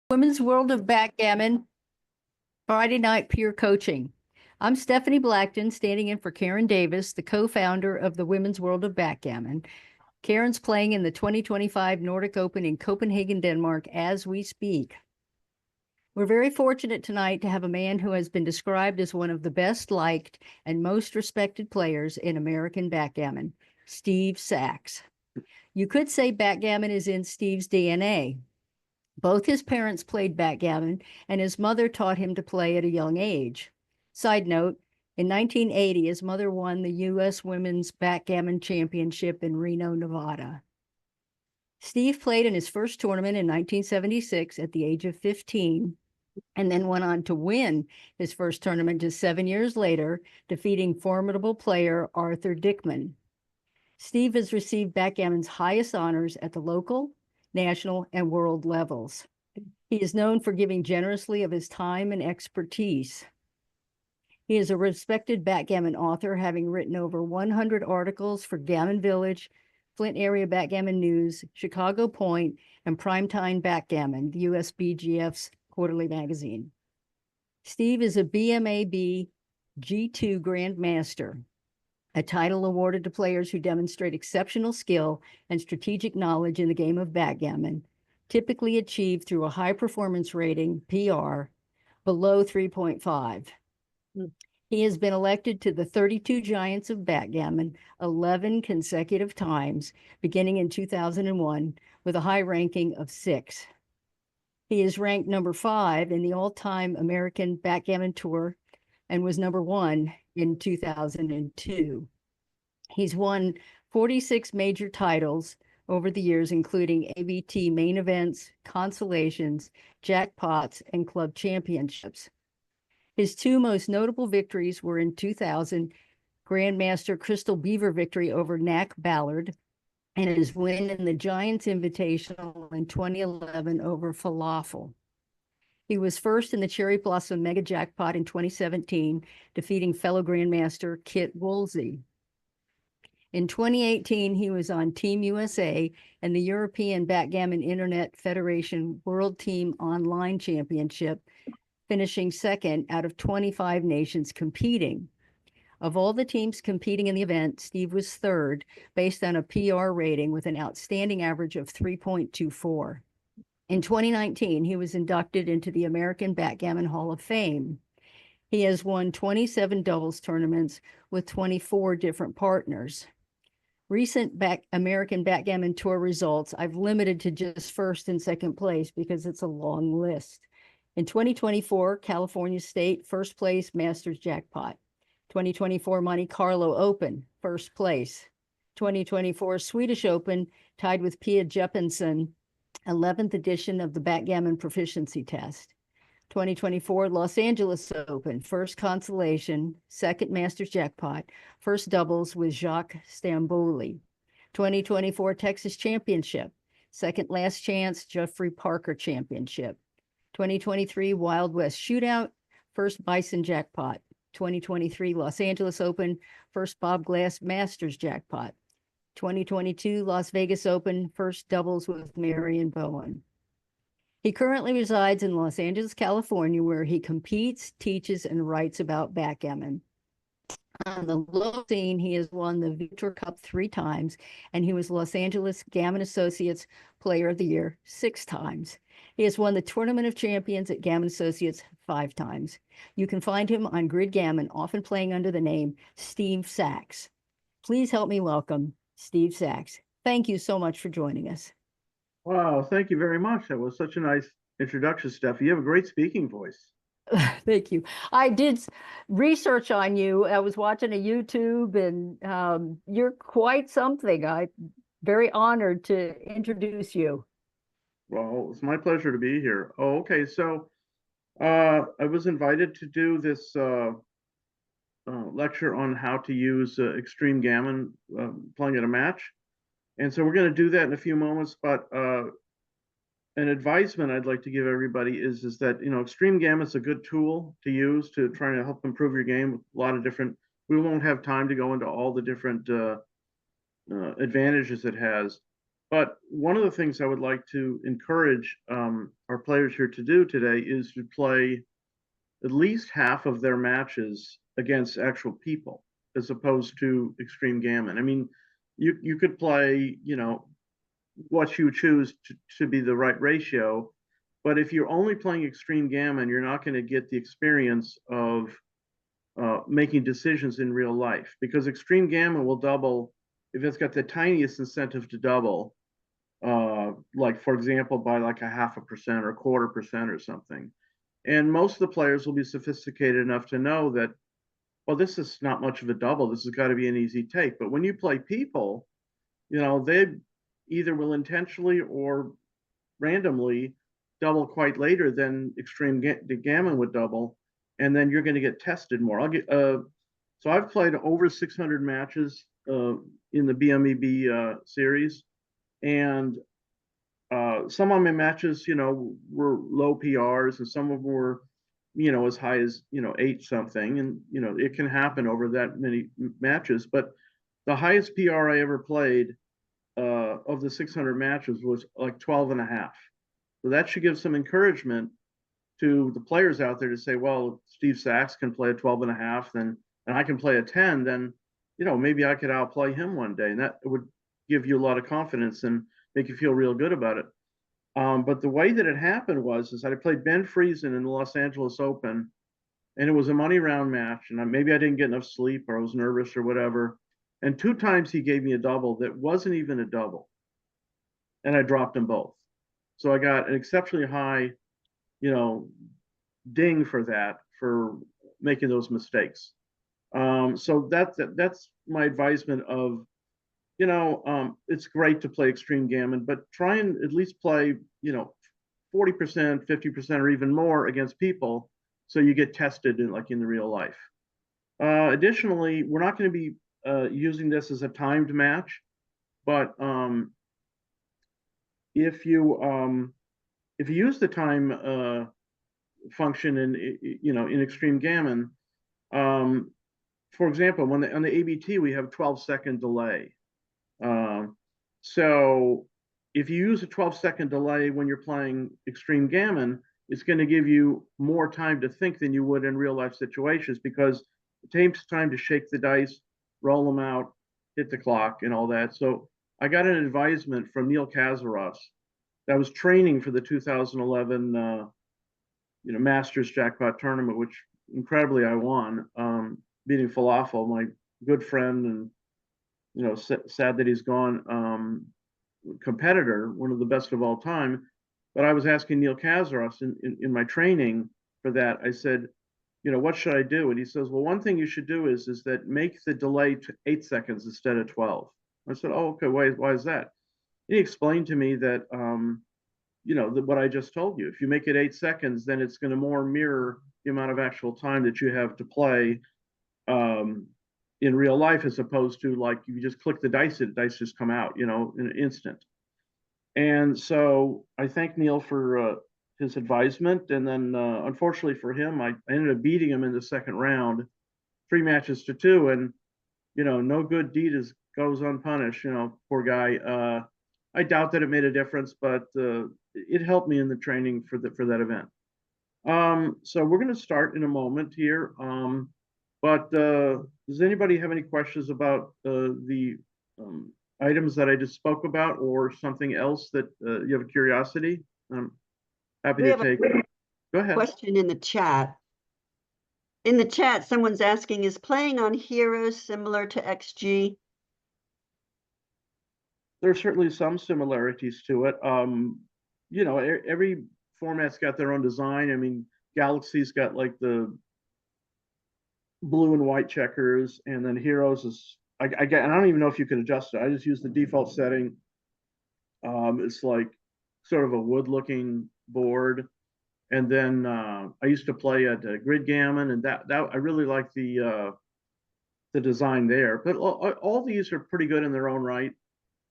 Women's World of Backgammon, Friday Night Peer Coaching. I'm Stephanie Blackton, standing in for Karen Davis, the co-founder of the Women's World of Backgammon. Karen's playing in the 2025 Nordic Open in Copenhagen, Denmark, as we speak. We're very fortunate tonight to have a man who has been described as one of the best liked and most respected players in American backgammon, Steve Sachs. You could say backgammon is in Steve's DNA. Both his parents played backgammon, and his mother taught him to play at a young age. Side note, in 1980, his mother won the U.S. Women's Backgammon Championship in Reno, Nevada. Steve played in his first tournament in 1976 at the age of 15, and then went on to win his first tournament just 7 years later, defeating formidable player Arthur Dickman. Steve has received backgammon's highest honors at the local, national, and world levels. He is known for giving generously of his time and expertise. He is a respected backgammon author, having written over 100 articles for Gammon Village, Flint Area Backgammon News, Chicago Point, and Primetime Backgammon, the USBGF's quarterly magazine. Steve is a BMAB G2 Grandmaster, a title awarded to players who demonstrate exceptional skill and strategic knowledge in the game of backgammon, typically achieved through a high performance rating, PR, below 3.5. He has been elected to the 32 Giants of Backgammon 11 consecutive times, beginning in 2001, with a high ranking of 6. He is ranked number 5 in the all-time American Backgammon Tour and was number 1 in 2002. He's won 46 major titles over the years, including ABT main events, consolations, jackpots, and club championships. His 2 most notable victories were in 2000, Grandmaster Crystal Beaver victory over Knack Ballard, and his win in the Giants Invitational in 2011 over Falafel. He was first in the Cherry Blossom Mega Jackpot in 2017, defeating fellow Grandmaster Kit Woolsey. In 2018, he was on Team USA and the European Backgammon Internet Federation World Team Online Championship, finishing second out of 25 nations competing. Of all the teams competing in the event, Steve was third, based on a PR rating with an outstanding average of 3.24. In 2019, he was inducted into the American Backgammon Hall of Fame. He has won 27 doubles tournaments with 24 different partners. Recent American Backgammon Tour results I've limited to just first and second place because it's a long list. In 2024, California State, first place, Masters Jackpot. 2024 Monte Carlo Open, first place. 2024 Swedish Open, tied with Pia Jeppensson, 11th edition of the Backgammon Proficiency Test. 2024 Los Angeles Open, first consolation, second Masters Jackpot, first doubles with Jacques Stamboli. 2024 Texas Championship, second last chance Jeffrey Parker Championship. 2023 Wild West Shootout, first Bison Jackpot. 2023 Los Angeles Open, first Bob Glass Masters Jackpot. 2022 Las Vegas Open, first doubles with Marion Bowen. He currently resides in Los Angeles, California, where he competes, teaches, and writes about backgammon. On the low scene, he has won the Victor Cup 3 times, and he was Los Angeles Gammon Associates Player of the Year 6 times. He has won the Tournament of Champions at Gammon Associates 5 times. You can find him on Grid Gammon, often playing under the name Steve Sachs. Please help me welcome Steve Sachs. Thank you so much for joining us. Wow, thank you very much. That was such a nice introduction, Steph. You have a great speaking voice. Thank you. I did research on you. I was watching a YouTube, and you're quite something. I'm very honored to introduce you. Well, it's my pleasure to be here. Oh, okay. So I was invited to do this lecture on how to use extreme gammon playing at a match. And so we're going to do that in a few moments. But an advisement I'd like to give everybody is that, extreme gammon's a good tool to use to try to help improve your game with a lot of different. We won't have time to go into all the different advantages it has. But one of the things I would like to encourage our players here to do today is to play at least half of their matches against actual people, as opposed to extreme gammon. I mean, you could play, what you choose to be the right ratio, but if you're only playing extreme gammon, you're not going to get the experience of making decisions in real life, because extreme gammon will double if it's got the tiniest incentive to double, like for example, by like a 0.5% or 1/4% or something. And most of the players will be sophisticated enough to know that, well, this is not much of a double. This has got to be an easy take. But when you play people, they either will intentionally or randomly double quite later than extreme gammon would double, and then you're going to get tested more. So I've played over 600 matches in the BMEB series, and some of my matches, were low PRs, and some of them were, as high as 8 something, and it can happen over that many matches. But the highest PR I ever played of the 600 matches was like 12 and a half. So that should give some encouragement to the players out there to say, well, if Steve Sachs can play a 12 and a half, and I can play a 10, then, maybe I could outplay him one day. And that would give you a lot of confidence and make you feel real good about it. But the way that it happened is that I played Ben Friesen in the Los Angeles Open, and it was a money round match. And maybe I didn't get enough sleep, or I was nervous or whatever. And 2 times he gave me a double that wasn't even a double. And I dropped them both. So I got an exceptionally high, ding for that, for making those mistakes. So that's my advisement of, it's great to play extreme gammon, but try and at least play, 40%, 50%, or even more against people, so you get tested in the real life. Additionally, we're not going to be using this as a timed match, but if you use the time function in extreme gammon, for example, on the ABT we have 12-second delay. So if you use a 12-second delay when you're playing extreme gammon, it's going to give you more time to think than you would in real life situations, because it takes time to shake the dice, roll them out, hit the clock, and all that. So I got an advisement from Neil Kazaros that was training for the 2011 Masters Jackpot tournament, which incredibly I won, beating Falafel, my good friend, and sad that he's gone, competitor, one of the best of all time. But I was asking Neil Kazaros in my training for that. I said, what should I do? And he says, well, one thing you should do is that make the delay to 8 seconds instead of 12. I said, oh, okay, why is that? He explained to me that, what I just told you. If you make it 8 seconds, then it's going to more mirror the amount of actual time that you have to play in real life, as opposed to like you just click the dice, and the dice just come out, in an instant. And so I thank Neil for his advisement. And then unfortunately for him, I ended up beating him in the second round, 3 matches to 2. And, no good deed goes unpunished, poor guy. I doubt that it made a difference, but it helped me in the training for that event. So we're going to start in a moment here. But does anybody have any questions about the items that I just spoke about, or something else that you have a curiosity? I'm happy to take. Go ahead. Question in the chat. In the chat, someone's asking, is playing on Heroes similar to XG? There's certainly some similarities to it. Every format's got their own design. I mean, Galaxy's got like the blue and white checkers, and then Heroes is, I don't even know if you can adjust it. I just use the default setting. It's like sort of a wood looking board. And then I used to play at Grid Gammon, and that I really like the design there. But all these are pretty good in their own right.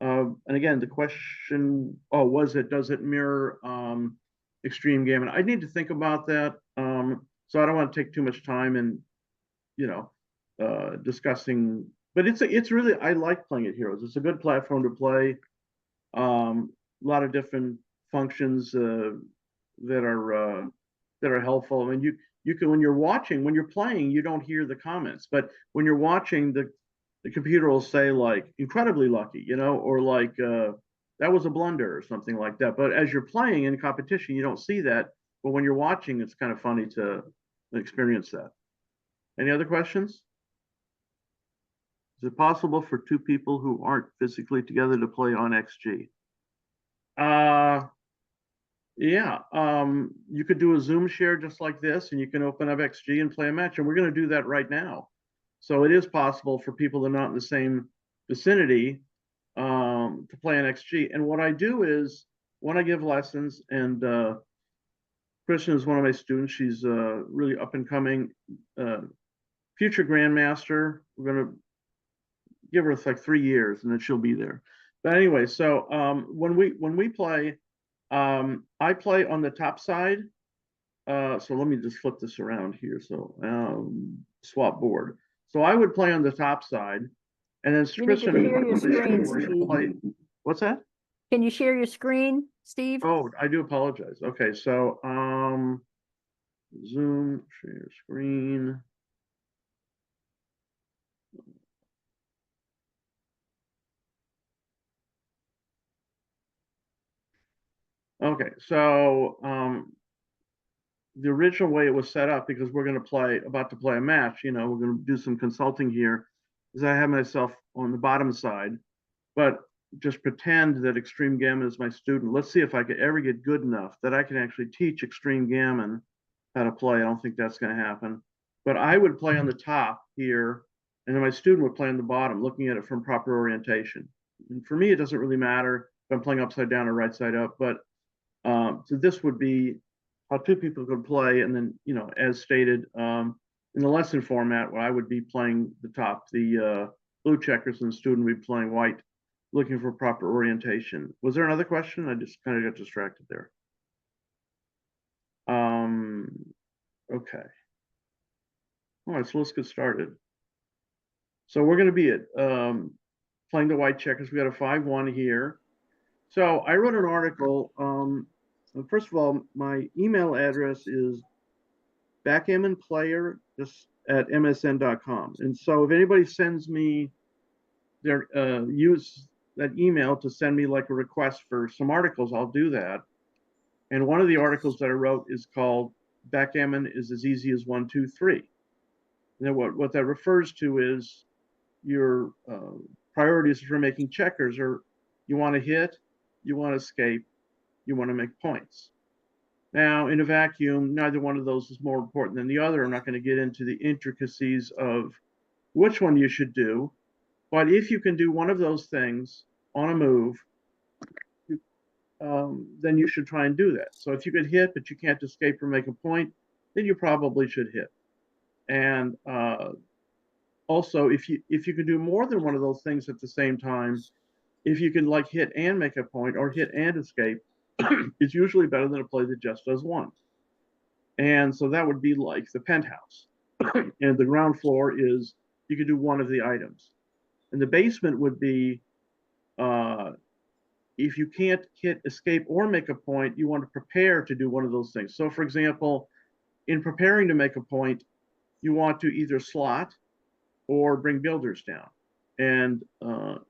And again, the question, does it mirror Extreme Gammon? I need to think about that. So I don't want to take too much time in, discussing. But it's really, I like playing at Heroes. It's a good platform to play. A lot of different functions that are helpful. I mean, you can, when you're playing, you don't hear the comments, but when you're watching, the computer will say like incredibly lucky, you know, or like that was a blunder or something like that. But as you're playing in competition, you don't see that. But when you're watching, it's kind of funny to experience that. Any other questions? Is it possible for two people who aren't physically together to play on XG? Yeah, you could do a Zoom share just like this, and you can open up XG and play a match, and we're going to do that right now. So it is possible for people that are not in the same vicinity to play on XG. And what I do is when I give lessons, and Kristen is one of my students. She's really up and coming, future grandmaster. We're going to give her like 3 years, and then she'll be there. But anyway, so when we play, I play on the top side. So let me just flip this around here. So swap board. So I would play on the top side, and then You need to Kristen. share your screen, Steve. What's that? Can you share your screen, Steve? Oh, I do apologize. Okay, so Zoom, share screen. Okay, so the original way it was set up, because we're about to play a match, you know, we're going to do some consulting here, is I have myself on the bottom side, but just pretend that Extreme Gammon is my student. Let's see if I could ever get good enough that I can actually teach Extreme Gammon how to play. I don't think that's going to happen, but I would play on the top here, and then my student would play on the bottom, looking at it from proper orientation. And for me, it doesn't really matter if I'm playing upside down or right side up, but so this would be how two people could play, and then, you know, as stated in the lesson format, where I would be playing the top, the blue checkers, and the student would be playing white, looking for proper orientation. Was there another question? I just kind of got distracted there. Okay. All right, so let's get started. So we're going to be at playing the white checkers. We got a 5-1 here. So I wrote an article. First of all, my email address is backgammonplayer just at msn.com. And so if anybody sends me their use that email to send me like a request for some articles, I'll do that. And one of the articles that I wrote is called Backgammon is as easy as 1, 2, 3. And then what that refers to is your priorities for making checkers are: you want to hit, you want to escape, you want to make points. Now, in a vacuum, neither one of those is more important than the other. I'm not going to get into the intricacies of which one you should do, but if you can do one of those things on a move, then you should try and do that. So if you could hit, but you can't escape or make a point, then you probably should hit. And also, if you can do more than one of those things at the same time, if you can like hit and make a point, or hit and escape, it's usually better than a play that just does one. And so that would be like the penthouse. And the ground floor is you could do one of the items. And the basement would be if you can't hit, escape, or make a point, you want to prepare to do one of those things. So for example, in preparing to make a point, you want to either slot or bring builders down. And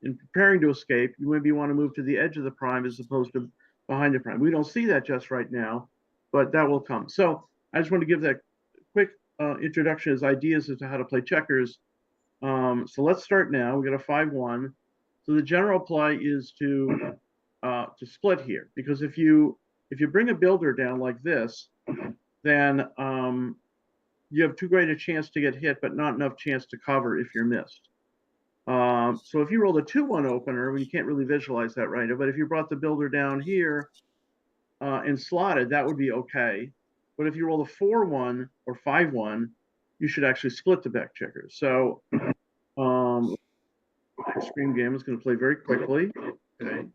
in preparing to escape, you maybe want to move to the edge of the prime as opposed to behind the prime. We don't see that just right now, but that will come. So I just want to give that quick introduction as ideas as to how to play checkers. So let's start now. We got a 5-1. So the general play is to split here, because if you bring a builder down like this, then you have too great a chance to get hit, but not enough chance to cover if you're missed. So if you rolled a 2-1 opener, well, you can't really visualize that right, but if you brought the builder down here and slotted, that would be okay. But if you roll a 4-1 or 5-1, you should actually split the back checkers. So Extreme Gammon is going to play very quickly. Okay.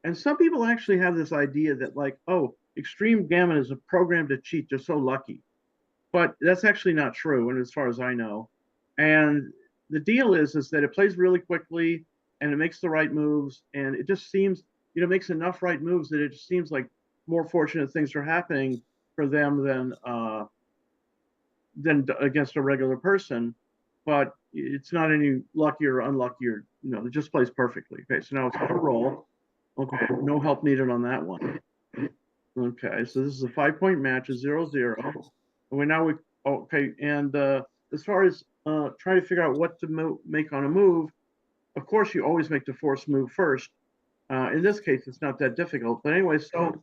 And some people actually have this idea that like, oh, Extreme Gammon is a program to cheat. They're so lucky. But that's actually not true, and as far as I know. And the deal is that it plays really quickly, and it makes the right moves, and it just seems makes enough right moves that it seems like more fortunate things are happening for them than against a regular person. But it's not any luckier or unluckier. It just plays perfectly. Okay, so now it's going to roll. Okay, no help needed on that one. Okay, so this is a 5-point match, a 0-0. And okay, and as far as trying to figure out what to make on a move, of course you always make the force move first. In this case, it's not that difficult. But anyway, so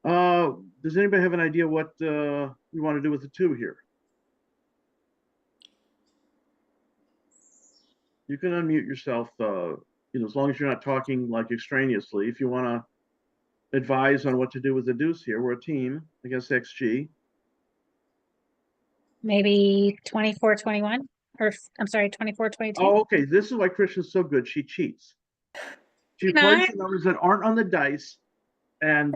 does anybody have an idea what we want to do with the 2 here? You can unmute yourself, as long as you're not talking like extraneously. If you want to advise on what to do with the deuce here, we're a team against XG. Maybe 24-21, or I'm sorry, 24-22. Oh, okay. This is why Christian's so good. She cheats. She Can plays I? the numbers that aren't on the dice, and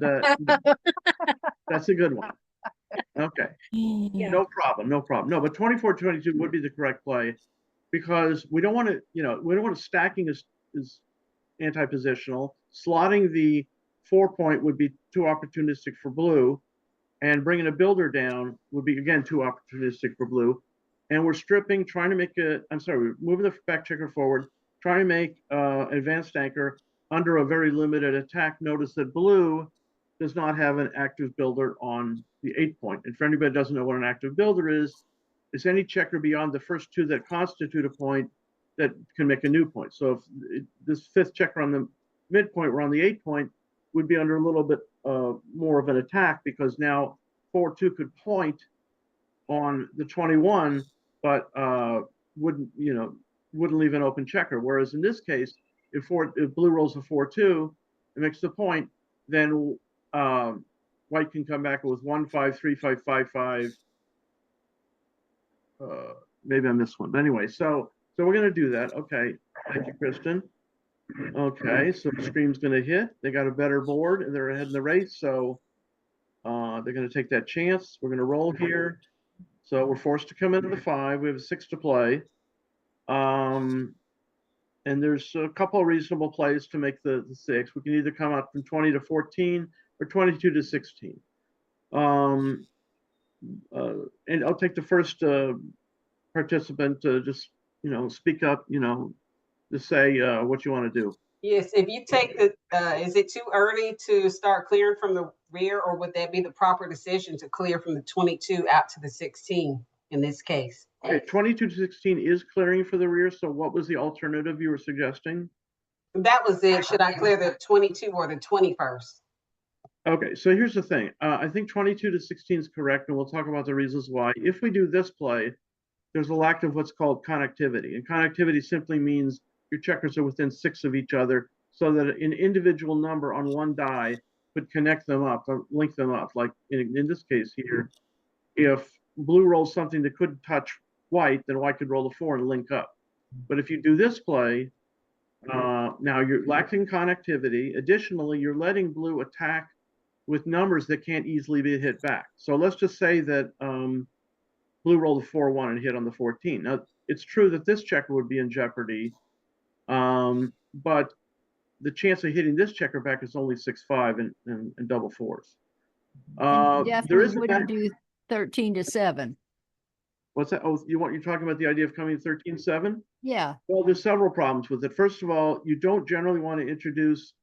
that's a good one. Okay. Yeah. No problem. No problem. No, but 24-22 would be the correct play, because we don't want to, we don't want to stacking is anti-positional. Slotting the 4-point would be too opportunistic for blue, and bringing a builder down would be, again, too opportunistic for blue. And we're stripping, trying to make we're moving the back checker forward, trying to make advanced anchor under a very limited attack. Notice that blue does not have an active builder on the 8-point. And for anybody that doesn't know what an active builder is any checker beyond the first 2 that constitute a point that can make a new point. So if this 5th checker on the midpoint were on the 8-point, would be under a little bit more of an attack, because now 4-2 could point on the 21, but wouldn't leave an open checker. Whereas in this case, if blue rolls a 4-2, it makes the point, then white can come back with 1-5, 3-5, 5-5. Maybe I missed one, but anyway, so we're going to do that. Okay, thank you, Kristen. Okay, so Scream's going to hit. They got a better board, and they're ahead in the race, so they're going to take that chance. We're going to roll here. So we're forced to come into the 5. We have a 6 to play. And there's a couple of reasonable plays to make the 6. We can either come out from 20-14 or 22-16. And I'll take the first participant to just, speak up, to say what you want to do. Yes, if you take is it too early to start clearing from the rear, or would that be the proper decision to clear from the 22 out to the 16 in this case? Okay, 22-16 is clearing for the rear. So what was the alternative you were suggesting? That was it. Should I clear the 22 or the 21st? Okay, so here's the thing. I think 22-16 is correct, and we'll talk about the reasons why. If we do this play, there's a lack of what's called connectivity. And connectivity simply means your checkers are within 6 of each other, so that an individual number on one die could connect them up, or link them up. Like in this case here, if blue rolls something that couldn't touch white, then white could roll a 4 and link up. But if you do this play, now you're lacking connectivity. Additionally, you're letting blue attack with numbers that can't easily be hit back. So let's just say that blue rolled a 4-1 and hit on the 14. Now, it's true that this checker would be in jeopardy, but the chance of hitting this checker back is only 6-5 and double 4s. There is wouldn't do 13-7. What's that? Oh, you're talking about the idea of coming 13-7? Yeah. Well, there's several problems with it. First of all, you don't generally want to introduce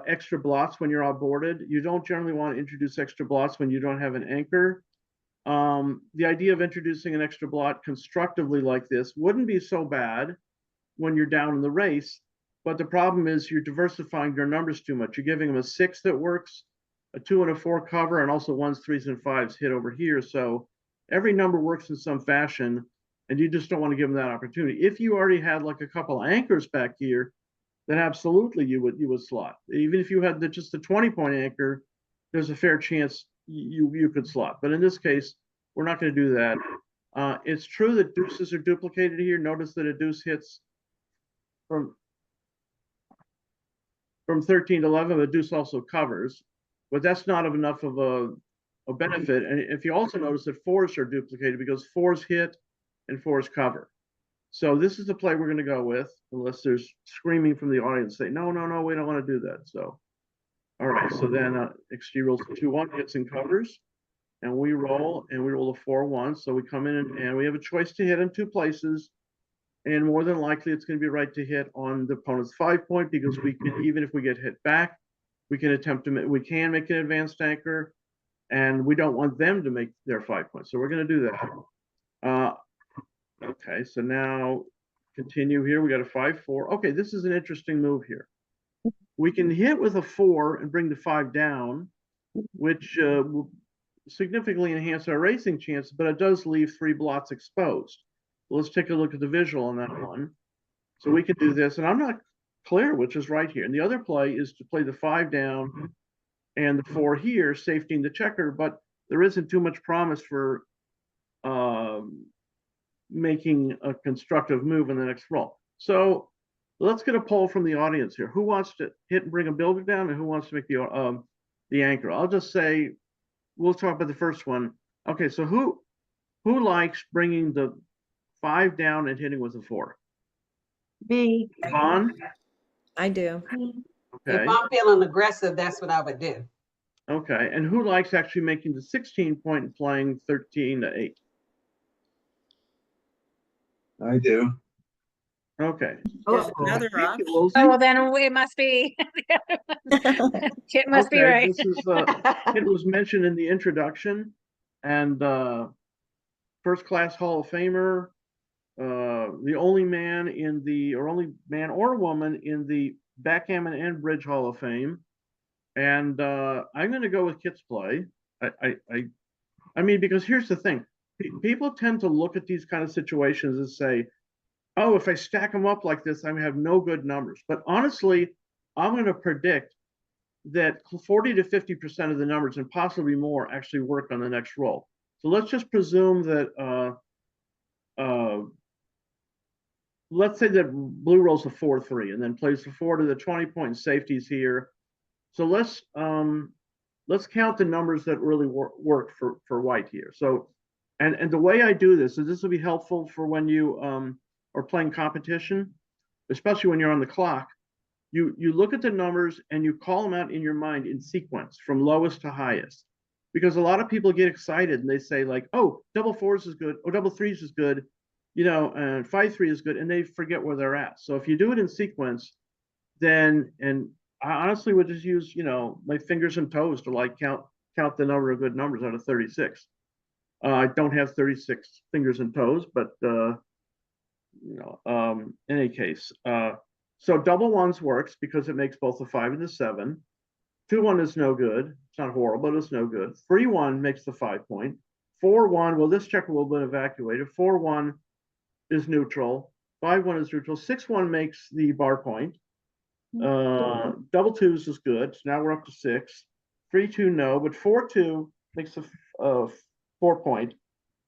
extra blots when you're outboarded. You don't generally want to introduce extra blots when you don't have an anchor. The idea of introducing an extra blot constructively like this wouldn't be so bad when you're down in the race, but the problem is you're diversifying your numbers too much. You're giving them a 6 that works, a 2 and a 4 cover, and also 1s, 3s, and 5s hit over here. So every number works in some fashion, and you just don't want to give them that opportunity. If you already had like a couple of anchors back here, then absolutely you would slot. Even if you had just a 20-point anchor, there's a fair chance you could slot. But in this case, we're not going to do that. It's true that deuces are duplicated here. Notice that a deuce hits from 13-11, a deuce also covers, but that's not enough of a benefit. And if you also notice that 4s are duplicated, because 4s hit and 4s cover. So this is the play we're going to go with, unless there's screaming from the audience, say, no, no, no, we don't want to do that. So, all right. So then XG rolls 2-1, hits and covers, and we roll a 4-1. So we come in and we have a choice to hit in 2 places. And more than likely, it's going to be right to hit on the opponent's 5-point, because we can, even if we get hit back, we can attempt to make an advanced anchor, and we don't want them to make their 5 points. So we're going to do that. Okay, so now continue here. We got a 5-4. Okay, this is an interesting move here. We can hit with a 4 and bring the 5 down, which will significantly enhance our racing chances, but it does leave 3 blots exposed. Let's take a look at the visual on that one. So we can do this, and I'm not clear which is right here. And the other play is to play the 5 down and the 4 here, safetying the checker, but there isn't too much promise for making a constructive move in the next roll. So let's get a poll from the audience here. Who wants to hit and bring a builder down, and who wants to make the anchor? I'll just say, we'll talk about the first one. Okay, so who likes bringing the 5 down and hitting with a 4? Me. Vaughn? I do. If Okay. I'm feeling aggressive, that's what I would do. Okay. And who likes actually making the 16-point and playing 13-8? I do. Okay. There's another Thank you, option. Wilsey. Oh, well, then it must be. It must be Okay, right. this is it was mentioned in the introduction, and first class Hall of Famer, the only man only man or woman in the Backgammon and Bridge Hall of Fame. And I'm going to go with Kit's play. I mean, because here's the thing. People tend to look at these kind of situations and say, oh, if I stack them up like this, I have no good numbers. But honestly, I'm going to predict that 40 to 50% of the numbers, and possibly more, actually work on the next roll. So let's just presume that, let's say that blue rolls a 4-3 and then plays the 4 to the 20-point safeties here. So let's count the numbers that really work for white here. So, and the way I do this is, this will be helpful for when you are playing competition, especially when you're on the clock. You look at the numbers and you call them out in your mind in sequence from lowest to highest, because a lot of people get excited and they say like, oh, double 4s is good, or double 3s is good, you know, and 5-3 is good, and they forget where they're at. So if you do it in sequence, then, and I honestly would just use, you know, my fingers and toes to like count the number of good numbers out of 36. I don't have 36 fingers and toes, but you know, in any case, so double 1s works because it makes both the 5 and the 7. 2-1 is no good. It's not horrible, but it's no good. 3-1 makes the 5-point. 4-1, well, this checker will have been evacuated. 4-1 is neutral. 5-1 is neutral. 6-1 makes the bar point. Double 2s is good. So now we're up to 6. 3-2, no, but 4-2 makes the 4-point.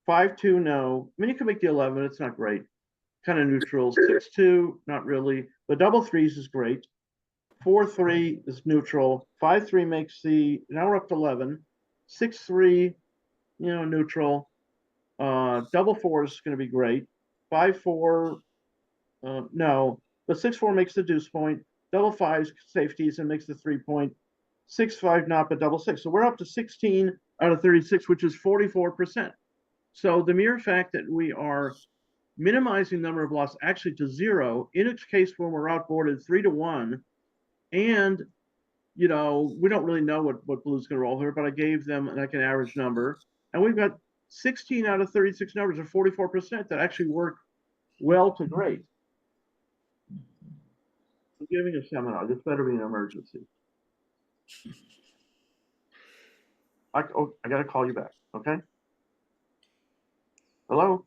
5-2, no. I mean, you can make the 11. It's not great. Kind of neutral. 6-2, not really. But double 3s is great. 4-3 is neutral. 5-3 makes the, now we're up to 11. 6-3, you know, neutral. Double 4 is going to be great. 5-4, no. But 6-4 makes the deuce point. Double 5 safeties and makes the 3-point. 6-5 not, but double 6. So we're up to 16 out of 36, which is 44%. So the mere fact that we are minimizing the number of loss actually to 0, in its case when we're outboarded 3-1, and you know, we don't really know what blue's going to roll here, but I gave them like an average number, and we've got 16 out of 36 numbers, or 44%, that actually work well to great. I'm giving a seminar. This better be an emergency. I got to call you back. Okay. Hello.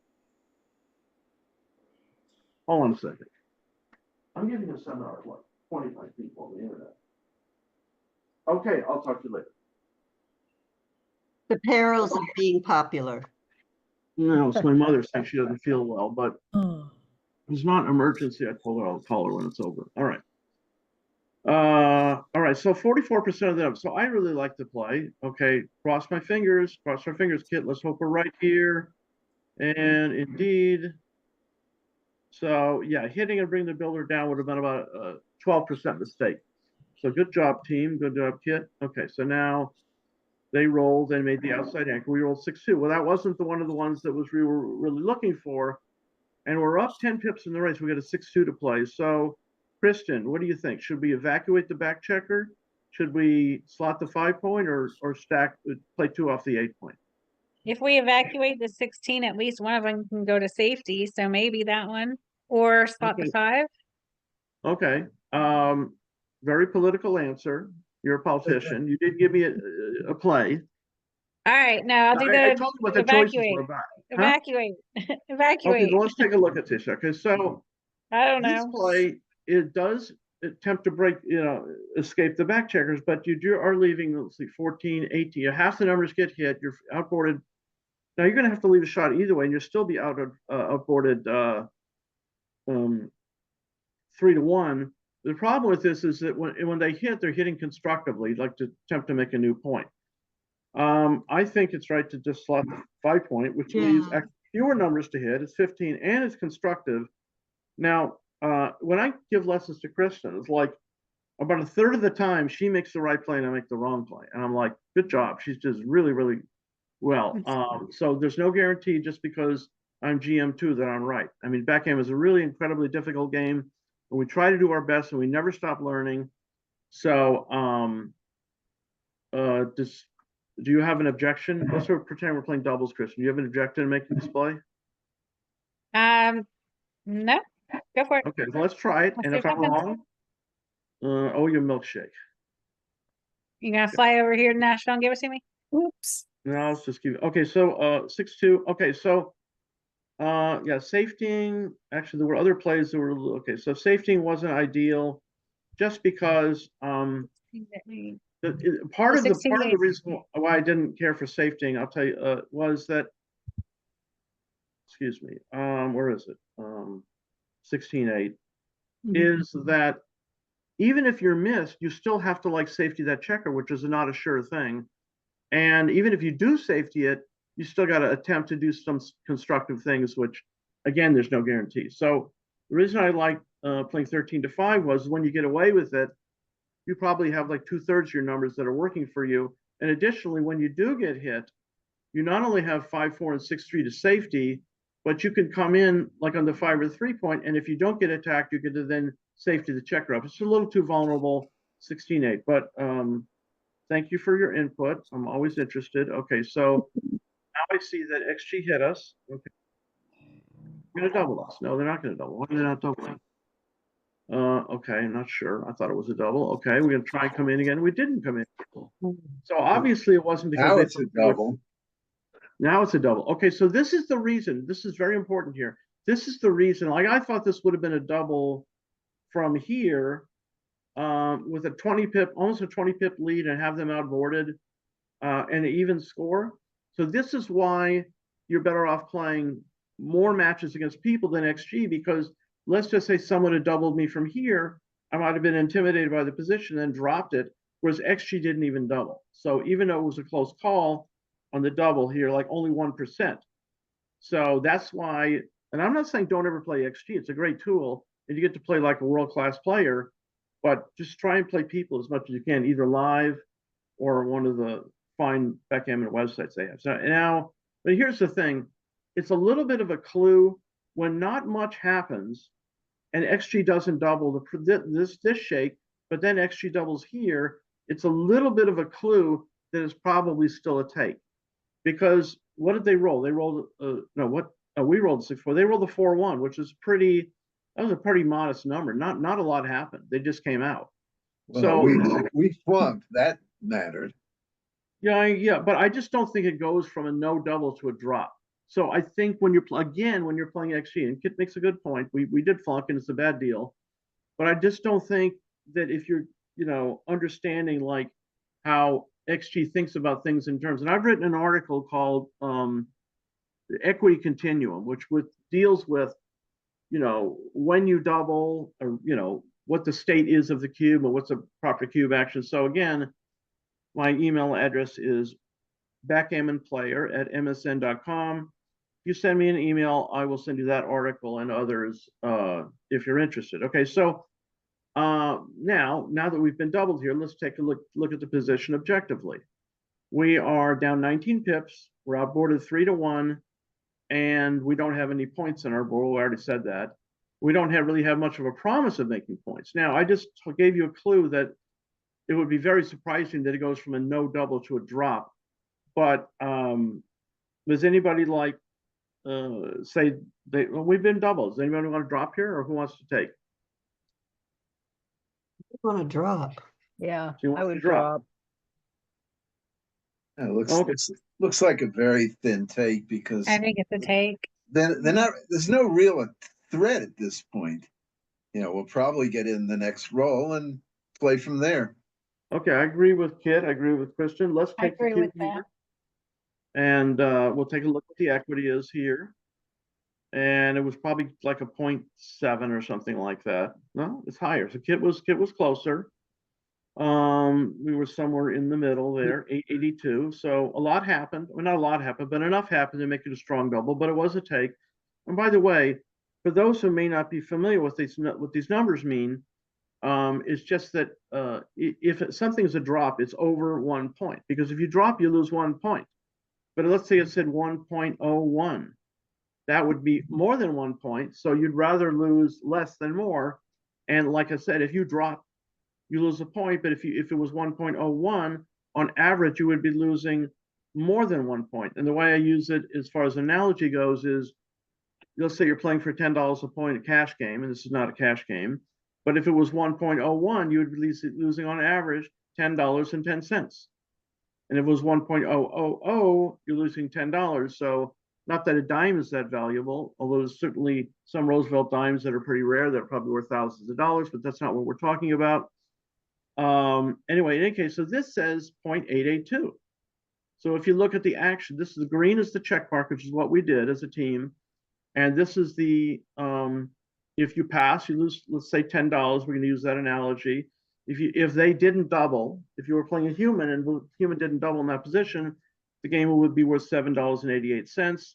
Hold on a second. I'm giving a seminar to like 25 people on the internet. Okay, I'll talk to you later. The perils of being popular. No, it's my mother saying she doesn't feel well, but Oh. it's not an emergency. I told her I'll call her when it's over. All right. All right. So 44% of them. So I really like to play. Okay. Cross my fingers, Kit. Let's hope we're right here. And indeed. So yeah, hitting and bringing the builder down would have been about a 12% mistake. So good job, team. Good job, Kit. Okay, so now they rolled, they made the outside anchor. We rolled 6-2. Well, that wasn't the one of the ones that we were really looking for. And we're up 10 pips in the race. We got a 6-2 to play. So, Kristen, what do you think? Should we evacuate the back checker? Should we slot the 5-point or stack, play 2 off the 8-point? If we evacuate the 16, at least one of them can go to safety, so maybe that one, or spot the Okay. 5. Okay. Very political answer. You're a politician. You did give me a play. All right, now I'll do I the told you what the choices evacuate, were about. evacuate, Okay, evacuate. well, let's take a look at this. Okay, so I don't this know. play, it does attempt to break, escape the back checkers, but you are leaving, let's see, 14, 18. Half the numbers get hit. You're outboarded. Now you're going to have to leave a shot either way, and you'll still be outboarded 3-1. The problem with this is that when they hit, they're hitting constructively, like to attempt to make a new point. I think it's right to just slot the 5-point, which leaves fewer numbers to hit. It's 15 and it's constructive. Now, when I give lessons to Kristen, it's like about a third of the time she makes the right play and I make the wrong play. And I'm like, good job. She's just really, really well. So there's no guarantee just because I'm GM2 that I'm right. I mean, backgammon is a really incredibly difficult game. And we try to do our best and we never stop learning. So do you have an objection? Let's sort of pretend we're playing doubles, Kristen. Do you have an objection to making this play? No, go for it. Okay, well, let's try it. Let's And see if what I'm happens. wrong, oh, your milkshake. You gonna fly over here to Nashville and give it to me? Oops. No, let's just keep it. Okay, so 6-2. Okay, so yeah, safetying. Actually, there were other plays that were okay. So safetying wasn't ideal, just because part of the reason why I didn't care for safetying, I'll tell you, was that. Excuse me. Where is it? 16-8 is that even if you're missed, you still have to like safety that checker, which is not a sure thing. And even if you do safety it, you still got to attempt to do some constructive things, which again, there's no guarantee. So the reason I like playing 13-5 was when you get away with it, you probably have like 2/3 of your numbers that are working for you. And additionally, when you do get hit, you not only have 5-4 and 6-3 to safety, but you can come in like on the 5 or 3-point, and if you don't get attacked, you get to then safety the checker up. It's a little too vulnerable, 16-8. But thank you for your input. I'm always interested. Okay, so now I see that XG hit us. Okay, they're going to double us. No, they're not going to double. Why are they not doubling? Okay, I'm not sure. I thought it was a double. Okay, we're going to try and come in again. We didn't come in. So obviously it wasn't because Now they it's a double. Now it's a double. Okay, so this is the reason. This is very important here. This is the reason. Like I thought this would have been a double from here with a 20 pip, almost a 20 pip lead and have them outboarded and an even score. So this is why you're better off playing more matches against people than XG, because let's just say someone had doubled me from here. I might have been intimidated by the position and dropped it, whereas XG didn't even double. So even though it was a close call on the double here, like only 1%. So that's why, and I'm not saying don't ever play XG. It's a great tool and you get to play like a world-class player, but just try and play people as much as you can, either live or one of the fine backgammon websites they have. So now, but here's the thing. It's a little bit of a clue when not much happens and XG doesn't double this shake, but then XG doubles here. It's a little bit of a clue that is probably still a take. Because what did they roll? They rolled we rolled 6-4. They rolled a 4-1, which is that was a pretty modest number. Not a lot happened. They just came out. Well, So we flunked. That mattered. yeah, but I just don't think it goes from a no double to a drop. So I think when you're playing XG, and Kit makes a good point, we did flunk and it's a bad deal. But I just don't think that if you're understanding like how XG thinks about things in terms, and I've written an article called the Equity Continuum, which deals with, when you double or, what the state is of the cube and what's a proper cube action. So again, my email address is backgammonplayer@msn.com. you send me an email, I will send you that article and others, if you're interested. Okay, so now that we've been doubled here, let's take a look at the position objectively. We are down 19 pips. We're outboarded 3-1, and we don't have any points in our board. We already said that. We don't really have much of a promise of making points. Now, I just gave you a clue that it would be very surprising that it goes from a no double to a drop. But does anybody like say we've been doubles? Does anybody want to drop here, or who wants to take? Want to drop. Yeah, She wants I to would drop. drop. It looks, Okay. looks like a very thin take because I think it's a take. they're not, there's no real threat at this point. You know, we'll probably get in the next roll and play from there. Okay, I agree with Kit. I agree with Kristen. Let's I take the agree Kit with that. here. And we'll take a look what the equity is here. And it was probably like a 0.7 or something like that. No, it's higher. So Kit was closer. We were somewhere in the middle there, 882. So a lot happened. Well, not a lot happened, but enough happened to make it a strong double, but it was a take. And by the way, for those who may not be familiar with what these numbers mean, it's just that if something is a drop, it's over 1 point. Because if you drop, you lose 1 point. But let's say it said 1.01. That would be more than 1 point. So you'd rather lose less than more. And like I said, if you drop, you lose a point. But if it was 1.01, on average, you would be losing more than 1 point. And the way I use it as far as analogy goes is, let's say you're playing for $10 a point a cash game, and this is not a cash game. But if it was 1.01, you would be losing on average $10.10. And if it was 1.000, you're losing $10. So not that a dime is that valuable, although there's certainly some Roosevelt dimes that are pretty rare that are probably worth thousands of dollars, but that's not what we're talking about. Anyway, in any case, so this says 0.882. So if you look at the action, this is the green is the check mark, which is what we did as a team. And this is the, if you pass, you lose, let's say $10. We're going to use that analogy. If they didn't double, if you were playing a human and the human didn't double in that position, the game would be worth $7.88.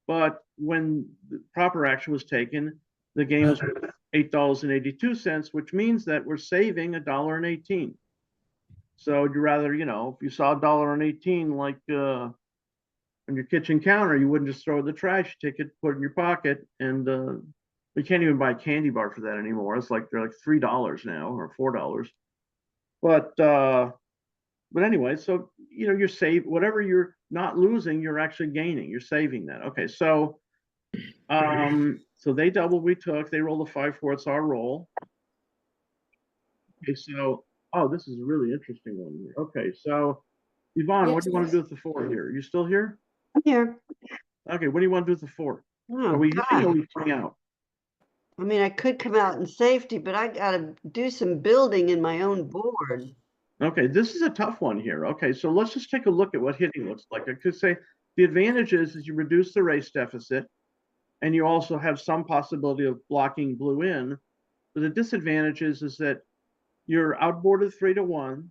But when the proper action was taken, the game was worth $8.82, which means that we're saving $1.18. So you'd rather, you know, if you saw $1.18 like on your kitchen counter, you wouldn't just throw it in the trash. You take it, put it in your pocket, and you can't even buy a candy bar for that anymore. It's like they're like $3 now or $4. But anyway, so you know, you're saving whatever you're not losing, you're actually gaining. You're saving that. Okay, so so they doubled, we took, they rolled a 5-4, it's our roll. Okay, so this is a really interesting one here. Okay, so Yvonne, what do you want to do with the 4 here? Are you still here? I'm here. Okay, what do you want to do with the 4? Oh, Are we God. hitting or are we coming out? I mean, I could come out in safety, but I gotta do some building in my own board. Okay, this is a tough one here. Okay, so let's just take a look at what hitting looks like. I could say the advantage is you reduce the race deficit, and you also have some possibility of blocking blue in. But the disadvantage is that you're outboarded 3-1.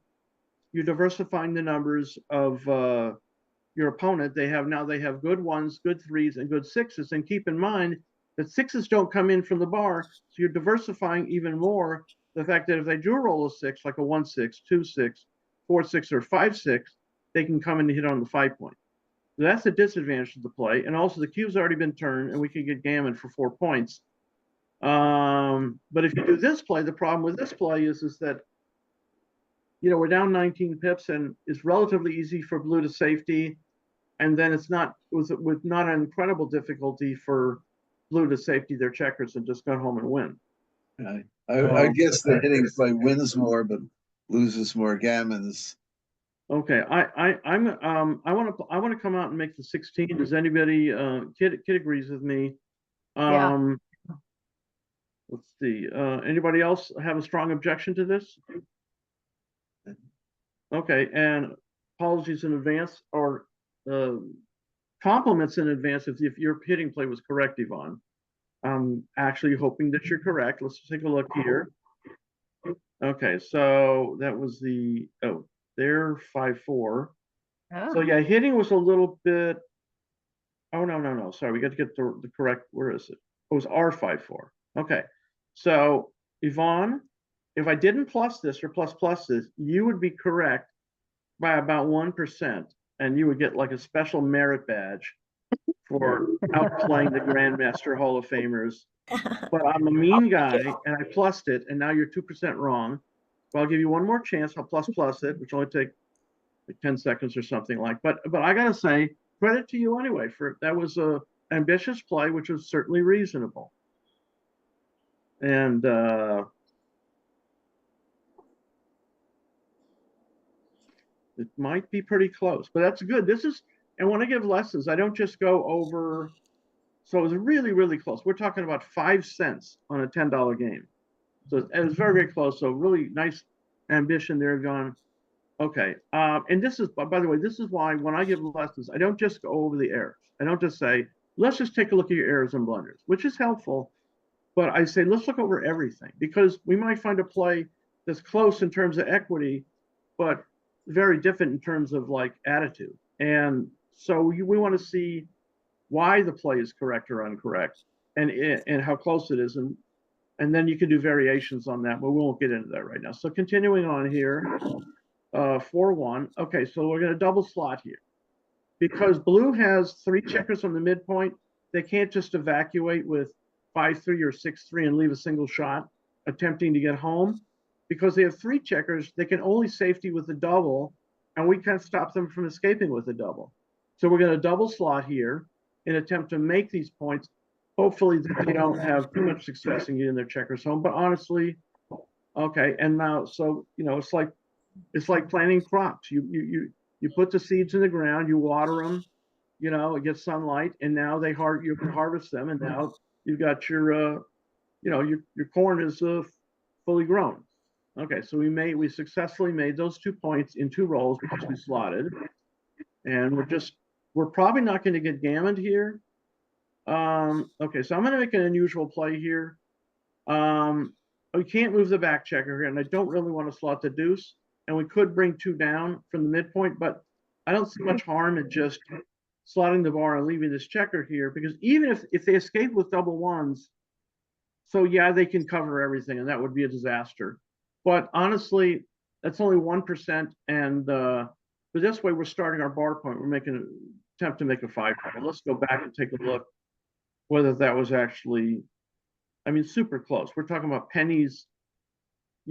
You're diversifying the numbers of your opponent. They have good 1s, good 3s, and good 6s. And keep in mind that 6s don't come in from the bar, so you're diversifying even more. The fact that if they do roll a 6, like a 1-6, 2-6, 4-6, or 5-6, they can come in and hit on the 5 point. So that's the disadvantage of the play. And also the cube's already been turned, and we can get Gammon for 4 points. But if you do this play, the problem with this play is that, you know, we're down 19 pips, and it's relatively easy for blue to safety. And then it's not with not an incredible difficulty for blue to safety their checkers and just go home and win. I guess the hitting play wins more, but loses more gammons. Okay, I want to come out and make the 16. Does anybody? Kid agrees with me. Yeah. Let's see. Anybody else have a strong objection to this? Okay, and apologies in advance, or compliments in advance if your hitting play was correct, Yvonne. I'm actually hoping that you're correct. Let's take a look here. Okay, so that was they're 5-4. Oh. So yeah, hitting was a little bit Oh, no. Sorry, we got to get the correct, where is it? It was R54. Okay. So Yvonne, if I didn't plus this or plus this, you would be correct by about 1%, and you would get like a special merit badge for outplaying the Grandmaster Hall of Famers. But I'm a mean guy and I plussed it, and now you're 2% wrong. But I'll give you one more chance. I'll plus it, which will only take like 10 seconds or something like. But I gotta say, credit to you anyway, for that was a ambitious play, which was certainly reasonable. And it might be pretty close, but that's good. And when I give lessons, I don't just go over. So it was really, really close. We're talking about 5 cents on a $10 game. So it was very, very close. So really nice ambition there, John. Okay. And this is, by the way, this is why when I give lessons, I don't just go over the errors. I don't just say, let's just take a look at your errors and blunders, which is helpful. But I say, let's look over everything, because we might find a play that's close in terms of equity, but very different in terms of like attitude. And so we want to see why the play is correct or incorrect, and how close it is. And then you can do variations on that, but we won't get into that right now. So continuing on here, 4-1. Okay, so we're going to double slot here. Because blue has 3 checkers on the midpoint, they can't just evacuate with 5-3 or 6-3 and leave a single shot attempting to get home. Because they have 3 checkers, they can only safety with a double, and we can't stop them from escaping with a double. So we're going to double slot here and attempt to make these points. Hopefully that they don't have too much success in getting their checkers home. But honestly, okay. And now, so it's like planting crops. You put the seeds in the ground, you water them, it gets sunlight, and now you can harvest them, and now you've got your corn is fully grown. Okay, so we successfully made those 2 points in 2 rolls because we slotted, and we're probably not going to get gammoned here. Okay, so I'm going to make an unusual play here. We can't move the back checker here, and I don't really want to slot the deuce. And we could bring 2 down from the midpoint, but I don't see much harm in just slotting the bar and leaving this checker here, because even if they escape with double ones, so yeah, they can cover everything, and that would be a disaster. But honestly, that's only 1%, and but this way we're starting our bar point. We're making an attempt to make a 5. Let's go back and take a look whether that was actually, I mean, super close. We're talking about pennies,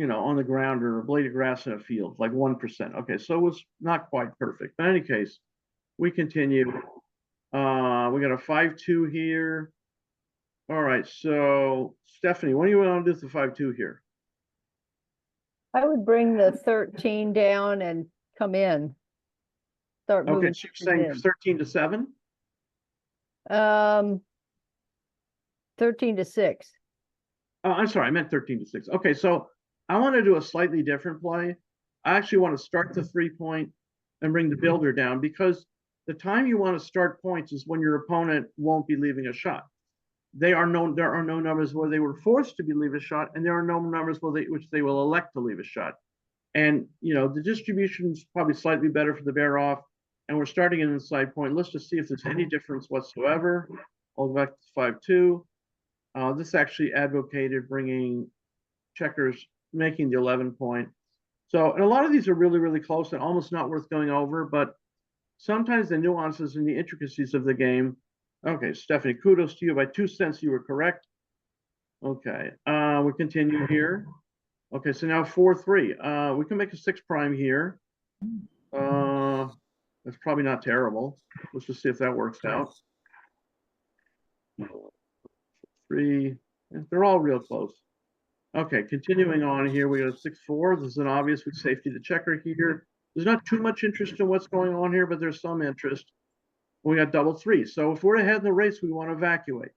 on the ground, or a blade of grass in a field, like 1%. Okay, so it was not quite perfect. But in any case, we continue. We got a 5-2 here. All right, so Stephanie, what do you want to do with the 5-2 here? I would bring the 13 down and come in. Start moving. Okay, so you're saying 13 to 7? 13 to 6. Oh, I'm sorry, I meant 13 to 6. Okay, so I want to do a slightly different play. I actually want to start the 3-point and bring the builder down, because the time you want to start points is when your opponent won't be leaving a shot. There are no numbers where they were forced to leave a shot, and there are no numbers which they will elect to leave a shot. And the distribution is probably slightly better for the bear off, and we're starting in the side point. Let's just see if there's any difference whatsoever. I'll go back to 5-2. This actually advocated bringing checkers, making the 11 point. So, and a lot of these are really, really close and almost not worth going over, but sometimes the nuances and the intricacies of the game. Okay, Stephanie, kudos to you. By 2 cents, you were correct. Okay, we continue here. Okay, so now 4-3. We can make a 6 prime here. That's probably not terrible. Let's just see if that works out. 3. They're all real close. Okay, continuing on here, we got a 6-4. This is an obvious with safety to checker here. There's not too much interest in what's going on here, but there's some interest. We got double 3. So if we're ahead in the race, we want to evacuate.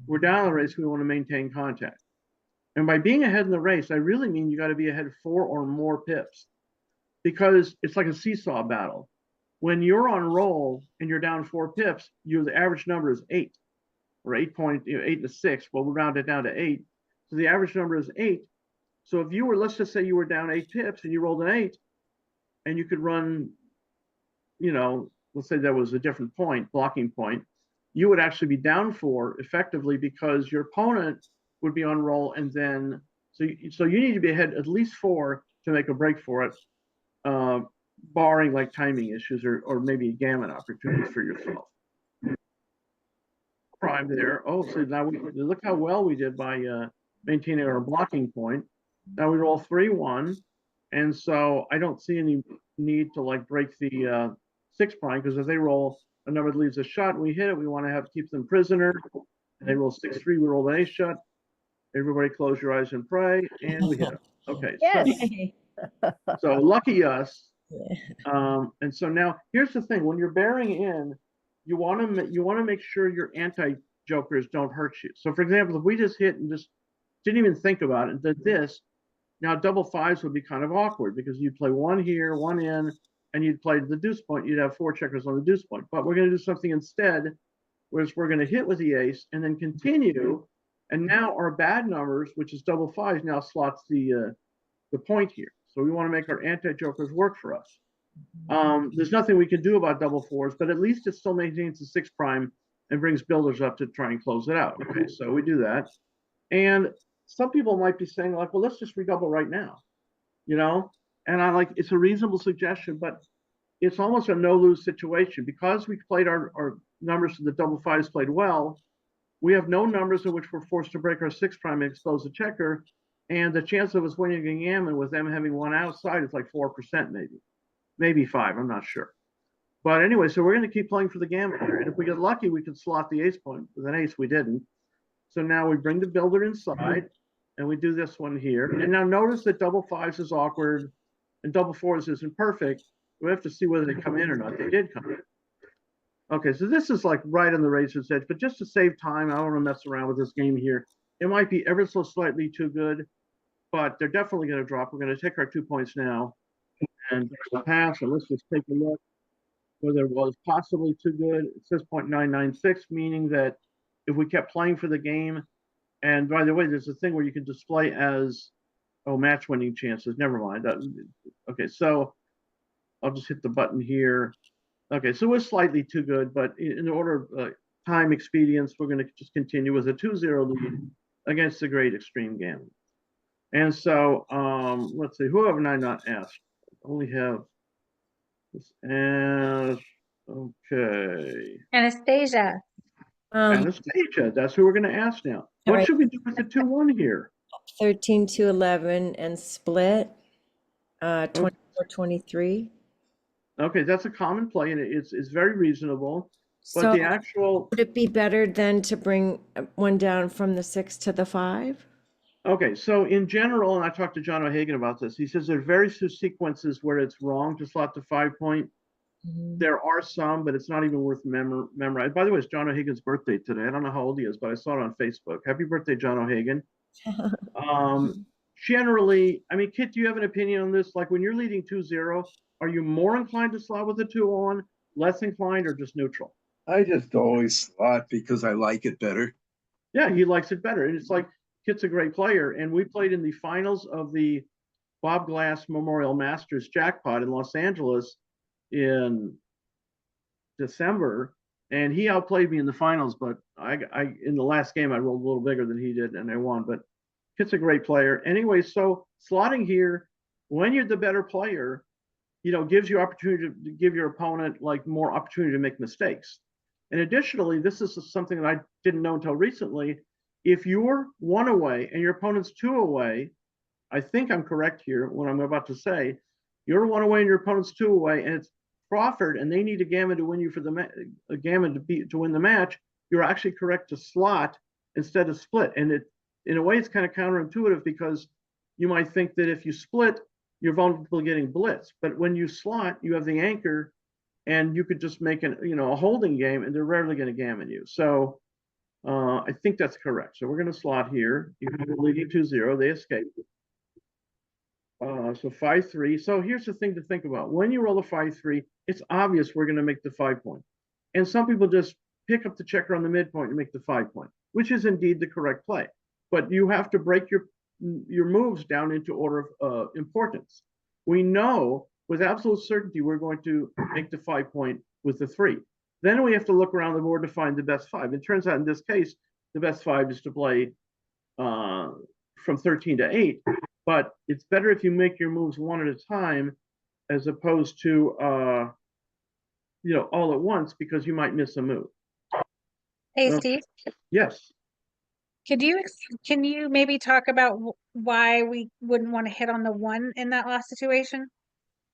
We're down in the race, we want to maintain contact. And by being ahead in the race, I really mean you got to be ahead 4 or more pips, because it's like a seesaw battle. When you're on roll and you're down 4 pips, the average number is 8, or 8 to 6. Well, we'll round it down to 8. So the average number is 8. So if you were, let's just say you were down 8 pips and you rolled an 8, and you could run, let's say that was a different point, blocking point, you would actually be down 4 effectively because your opponent would be on roll, and then so you need to be ahead at least 4 to make a break for it, barring like timing issues or maybe gammon opportunities for yourself. Prime there. Oh, so now look how well we did by maintaining our blocking point. Now we roll 3-1, and so I don't see any need to like break the 6 prime, because if they roll a number that leaves a shot and we hit it, we want to have keep them prisoner. And they roll 6-3, we roll an ace shot. Everybody close your eyes and pray, and we hit them. Okay, so lucky us. And so now here's the thing: when you're bearing in, you want to make sure your anti-jokers don't hurt you. So, for example, if we just hit and just didn't even think about it and did this, now double 5s would be kind of awkward because you'd play 1 here, 1 in, and you'd play the deuce point. You'd have 4 checkers on the deuce point. But we're going to do something instead, whereas we're going to hit with the ace and then continue. And now our bad numbers, which is double 5s, now slots the point here. So we want to make our anti-jokers work for us. There's nothing we can do about double 4s, but at least it still maintains the 6 prime and brings builders up to try and close it out. Okay, so we do that. And some people might be saying like, well, let's just redouble right now, you know? And I like, it's a reasonable suggestion, but it's almost a no-lose situation because we played our numbers to the double 5s played well. We have no numbers in which we're forced to break our 6 prime and expose the checker. And the chance of us winning a gammon with them having 1 outside is like 4% maybe 5, I'm not sure. But anyway, so we're going to keep playing for the gammon here. And if we get lucky, we can slot the ace point. With an ace, we didn't. So now we bring the builder inside, and we do this one here. And now notice that double 5s is awkward, and double 4s isn't perfect. We have to see whether they come in or not. They did come in. Okay, so this is like right on the razor's edge. But just to save time, I don't want to mess around with this game here. It might be ever so slightly too good, but they're definitely going to drop. We're going to take our 2 points now. And pass, and let's just take a look whether it was possibly too good. It says 0.996, meaning that if we kept playing for the game, and by the way, there's a thing where you can display as, match winning chances. Never mind. Okay, so I'll just hit the button here. Okay, so we're slightly too good, but in order of time expedience, we're going to just continue with a 2-0 lead against the great extreme gammon. And so let's see, who have I not asked? Only have this as okay. Anastasia. Anastasia, that's who we're going to ask now. What right. should we do with the 2-1 here? 13 to 11 and split 24-23. Okay, that's a common play, and it's very reasonable. But So the actual would it be better then to bring one down from the 6 to the 5? okay, so in general, and I talked to John O'Hagan about this, he says there are very few sequences where it's wrong to slot the 5 point. There are some, but it's not even worth memorizing. By the way, it's John O'Hagan's birthday today. I don't know how old he is, but I saw it on Facebook. Happy birthday, John O'Hagan. Generally, I mean, Kit, do you have an opinion on this? Like when you're leading 2-0, are you more inclined to slot with a 2-on, less inclined, or just neutral? I just always slot because I like it better. Yeah, he likes it better. And it's like, Kit's a great player. And we played in the finals of the Bob Glass Memorial Masters Jackpot in Los Angeles in December. And he outplayed me in the finals, but I in the last game, I rolled a little bigger than he did and I won. But Kit's a great player. Anyway, so slotting here, when you're the better player, gives you opportunity to give your opponent like more opportunity to make mistakes. And additionally, this is something that I didn't know until recently. If you're 1 away and your opponent's 2 away, I think I'm correct here what I'm about to say. You're 1 away and your opponent's 2 away, and it's Crawford, and they need a gammon to win you for a gammon to win the match. You're actually correct to slot instead of split. And it, in a way, it's kind of counterintuitive because you might think that if you split, you're vulnerable to getting blitzed. But when you slot, you have the anchor, and you could just make a holding game, and they're rarely going to gammon you. So I think that's correct. So we're going to slot here. Even though we're leading 2-0, they escape. So 5-3. So here's the thing to think about. When you roll a 5-3, it's obvious we're going to make the 5 point. And some people just pick up the checker on the midpoint and make the 5 point, which is indeed the correct play. But you have to break your moves down into order of importance. We know with absolute certainty we're going to make the 5 point with the 3. Then we have to look around the board to find the best 5. It turns out in this case, the best 5 is to play from 13 to 8. But it's better if you make your moves one at a time as opposed to all at once, because you might miss a move. Hey, Well, Steve, Yes. can you maybe talk about why we wouldn't want to hit on the 1 in that last situation?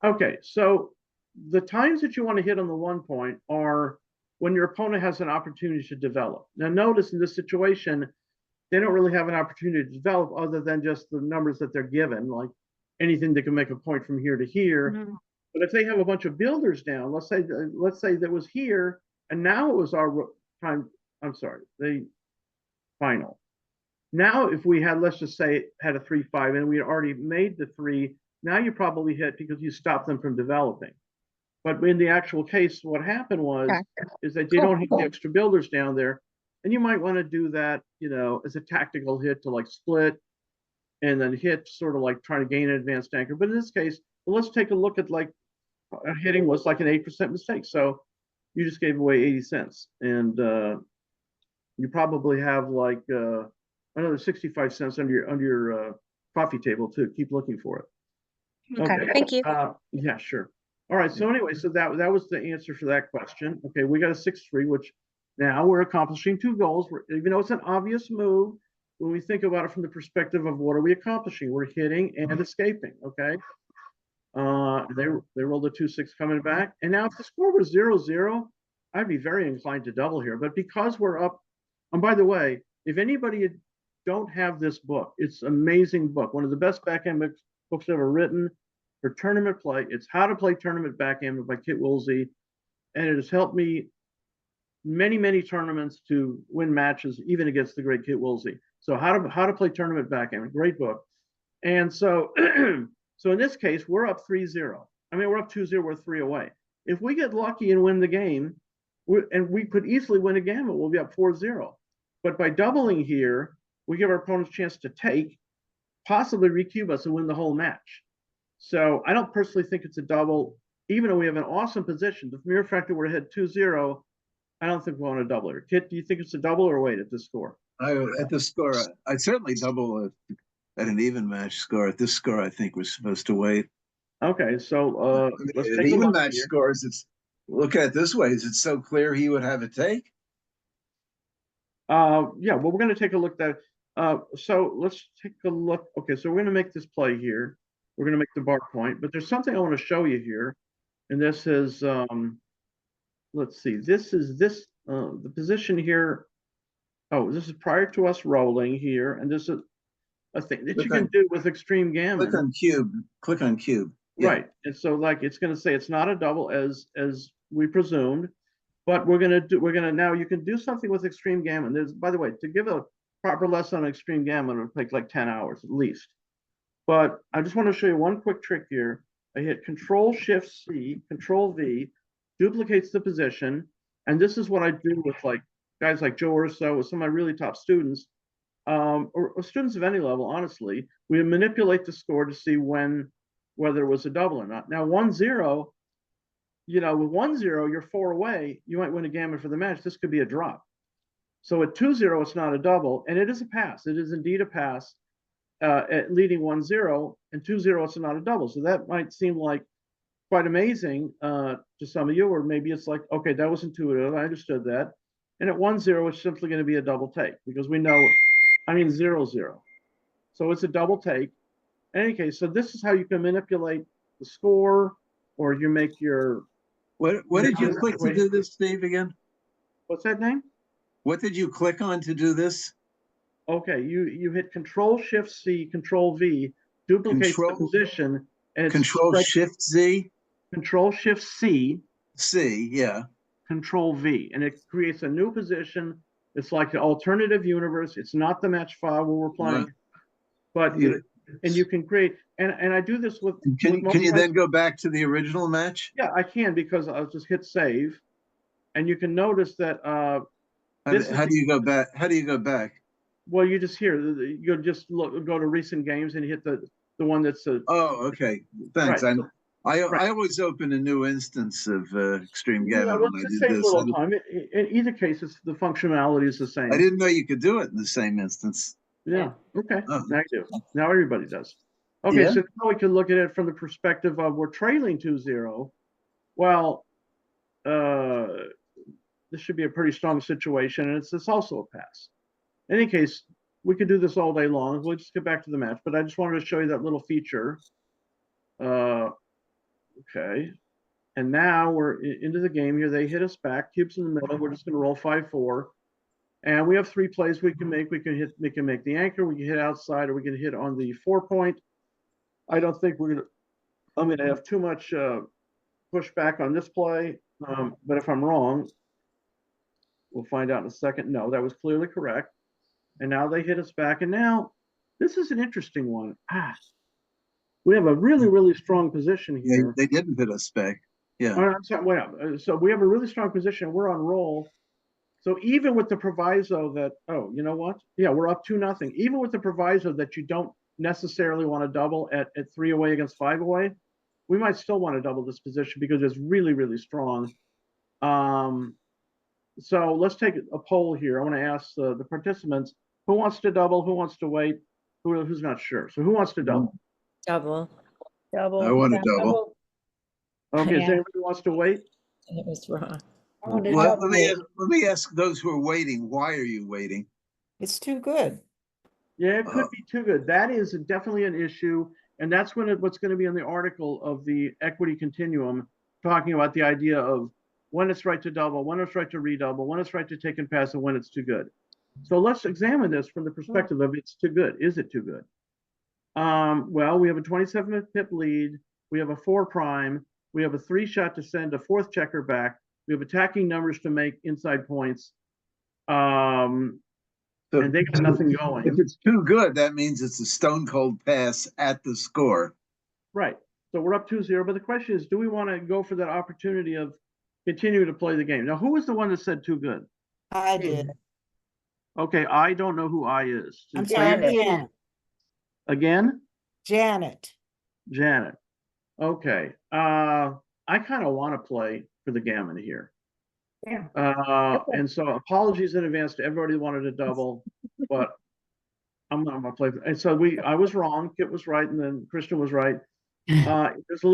Okay, so the times that you want to hit on the 1 point are when your opponent has an opportunity to develop. Now, notice in this situation, they don't really have an opportunity to develop other than just the numbers that they're given, like anything that can make a point from here to here. Mhm. But if they have a bunch of builders down, let's say that was here, and now it was our time. I'm sorry, the final. Now, if we had, let's just say, had a 3-5, and we had already made the 3, now you probably hit because you stopped them from developing. But in the actual case, what happened was is that they don't have the extra builders down there, and you might want to do that, as a tactical hit to like split, and then hit sort of like trying to gain an advanced anchor. But in this case, let's take a look at like hitting was like an 8% mistake. So you just gave away 80 cents, and you probably have like another 65 cents under your coffee table too. Keep looking for it. Okay, thank you. Yeah, sure. All right. So anyway, so that was the answer for that question. Okay, we got a 6-3, which now we're accomplishing 2 goals. Even though it's an obvious move, when we think about it from the perspective of what are we accomplishing, we're hitting and escaping. Okay. They rolled a 2-6 coming back, and now if the score was 0-0, I'd be very inclined to double here. But because we're up, and by the way, if anybody don't have this book, it's an amazing book, one of the best backgammon books ever written for tournament play. It's How to Play Tournament Backgammon by Kit Woolsey, and it has helped me many tournaments to win matches, even against the great Kit Woolsey. So How to Play Tournament Backgammon, great book. And so so in this case, we're up 3-0. I mean, we're up 2-0, we're 3 away. If we get lucky and win the game, and we could easily win a gammon, we'll be up 4-0. But by doubling here, we give our opponents a chance to take, possibly recube us and win the whole match. So I don't personally think it's a double, even though we have an awesome position. The mere fact that we're ahead 2-0, I don't think we want to double it. Kit, do you think it's a double or wait at this score? At the score, I'd certainly double at an even match score. At this score, I think we're supposed to wait. Okay, so let's take even a look match here. scores. Look at it this way: is it so clear he would have a take? Yeah, well, we're going to take a look at so let's take a look. Okay, so we're going to make this play here. We're going to make the bar point, but there's something I want to show you here, and this is let's see, this is the position here. Oh, this is prior to us rolling here, and this is a thing that you can do with extreme gammon. Click on cube. Click on cube. Yeah. Right, and so like it's going to say it's not a double as we presumed, but we're going to now you can do something with extreme gammon. There's, by the way, to give a proper lesson on extreme gammon, it would take like 10 hours at least. But I just want to show you one quick trick here. I hit Control-Shift-C, Control-V, duplicates the position, and this is what I do with like guys like Joe Urso, with some of my really top students, or students of any level, honestly. We manipulate the score to see whether it was a double or not. Now 1-0, with 1-0, you're 4 away, you might win a gammon for the match. This could be a drop. So at 2-0, it's not a double, and it is a pass. It is indeed a pass at leading 1-0, and 2-0, it's not a double. So that might seem like quite amazing to some of you, or maybe it's like, okay, that was intuitive. I understood that. And at 1-0, it's simply going to be a double take because we know, 0-0. So it's a double take. In any case, so this is how you can manipulate the score, or you make your. What did you click to do this, Steve, again? What's that name? What did you click on to do this? Okay, you hit Control-Shift-C, Control-V, duplicate the position, and it's Control-Shift-Z? Control-Shift-C. C, yeah. Control-V, and it creates a new position. It's like the alternative universe. It's not the match file where we're playing, but and you can create, and I do this with. Can you then go back to the original match? Yeah, I can, because I'll just hit save, and you can notice that. How do you go back? How do you go back? Well, you just you'll just go to recent games and hit the one that's Oh, okay. Thanks. Right. I always open a new instance of Extreme Yeah, Gammon well, when I it did saves a this. little time. In either case, it's the functionality is the I same. didn't know you could do it in the same instance. Yeah, okay, Oh. now you do. Now everybody does. Okay, Yeah. so now we can look at it from the perspective of we're trailing 2-0. Well, this should be a pretty strong situation, and it's also a pass. In any case, we could do this all day long. We'll just get back to the match, but I just wanted to show you that little feature. Okay. And now we're into the game here. They hit us back, cubes in the middle. We're just going to roll 5-4. And we have 3 plays we can make. We can make the anchor, we can hit outside, or we can hit on the 4-point. I don't think I'm going to have too much pushback on this play. But if I'm wrong, we'll find out in a second. No, that was clearly correct. And now they hit us back. And now this is an interesting one. We have a really, really strong position here. They didn't hit us back. Yeah. I'm sorry, wait up. So we have a really strong position. We're on roll. So even with the proviso that, oh, you know what? Yeah, we're up 2-0. Even with the proviso that you don't necessarily want to double at 3 away against 5 away, we might still want to double this position because it's really, really strong. So let's take a poll here. I want to ask the participants, who wants to double? Who wants to wait? Who's not sure? So who wants to double? Double. Double. I want to double. Okay, is Yeah. anybody who wants to wait? And it was wrong. I want to Well, double. let me ask those who are waiting, why are you waiting? It's too good. Yeah, it could be too good. That is definitely an issue. And that's what's going to be in the article of the equity continuum, talking about the idea of when it's right to double, when it's right to redouble, when it's right to take and pass, and when it's too good. So let's examine this from the perspective of it's too good. Is it too good? Well, we have a 27 pip lead. We have a 4 prime. We have a 3 shot to send a 4th checker back. We have attacking numbers to make inside points. And they got nothing going. If it's too good, that means it's a stone cold pass at the score. Right. So we're up 2-0. But the question is, do we want to go for that opportunity of continuing to play the game? Now, who was the one that said too good? I did. Okay, I don't know who I is. I'm So sorry, Janet. Again? Janet. Janet. Okay. I kind of want to play for the Gammon here. Yeah. And so apologies in advance to everybody who wanted to double, but I'm not going to play. And so I was wrong. Kit was right, and then Christian was right. When there's a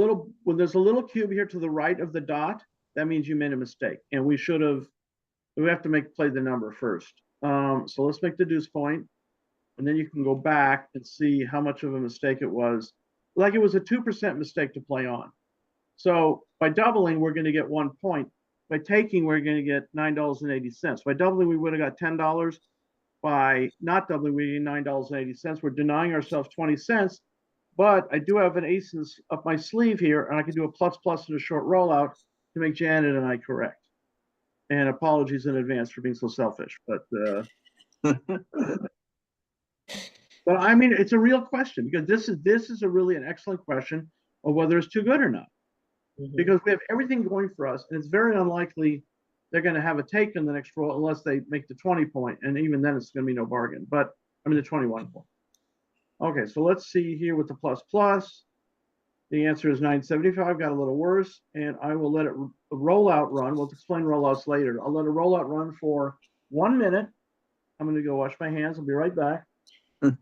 little cube here to the right of the dot, that means you made a mistake, and we have to play the number first. So let's make the deuce point, and then you can go back and see how much of a mistake it was. Like it was a 2% mistake to play on. So by doubling, we're going to get 1 point. By taking, we're going to get $9.80. By doubling, we would have got $10. By not doubling, we get $9.80. We're denying ourselves 20 cents. But I do have an ace up my sleeve here, and I can do a plus and a short rollout to make Janet and I correct. And apologies in advance for being so selfish. But but I mean, it's a real question, because this is really an excellent question of whether it's too good or not. Because we have everything going for us, and it's very unlikely they're going to have a take in the next roll unless they make the 20 point, and even then it's going to be no bargain. But I mean the 21 point. Okay, so let's see here with the plus. The answer is 975. Got a little worse, and I will let it rollout run. We'll explain rollouts later. I'll let a rollout run for 1 minute. I'm going to go wash my hands. I'll be right back. Do.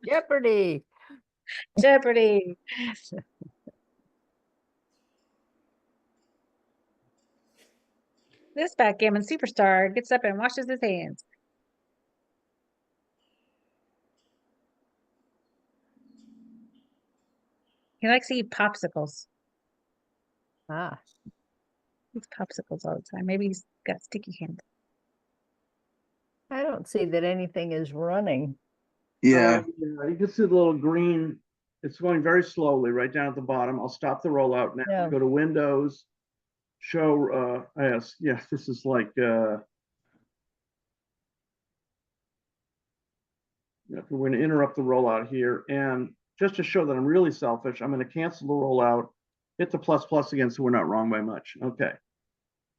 Jeopardy. Jeopardy. This backgammon superstar gets up and washes his hands. He likes to eat popsicles. Ah, Eats popsicles all the time. Maybe he's got sticky hands. I don't see that anything is running. Yeah. You can see the little green. It's going very slowly right down at the bottom. I'll stop the rollout now. Yeah. Go to Windows, show. Yes, this is like. We're going to interrupt the rollout here, and just to show that I'm really selfish, I'm going to cancel the rollout hit the plus again, so we're not wrong by much. Okay.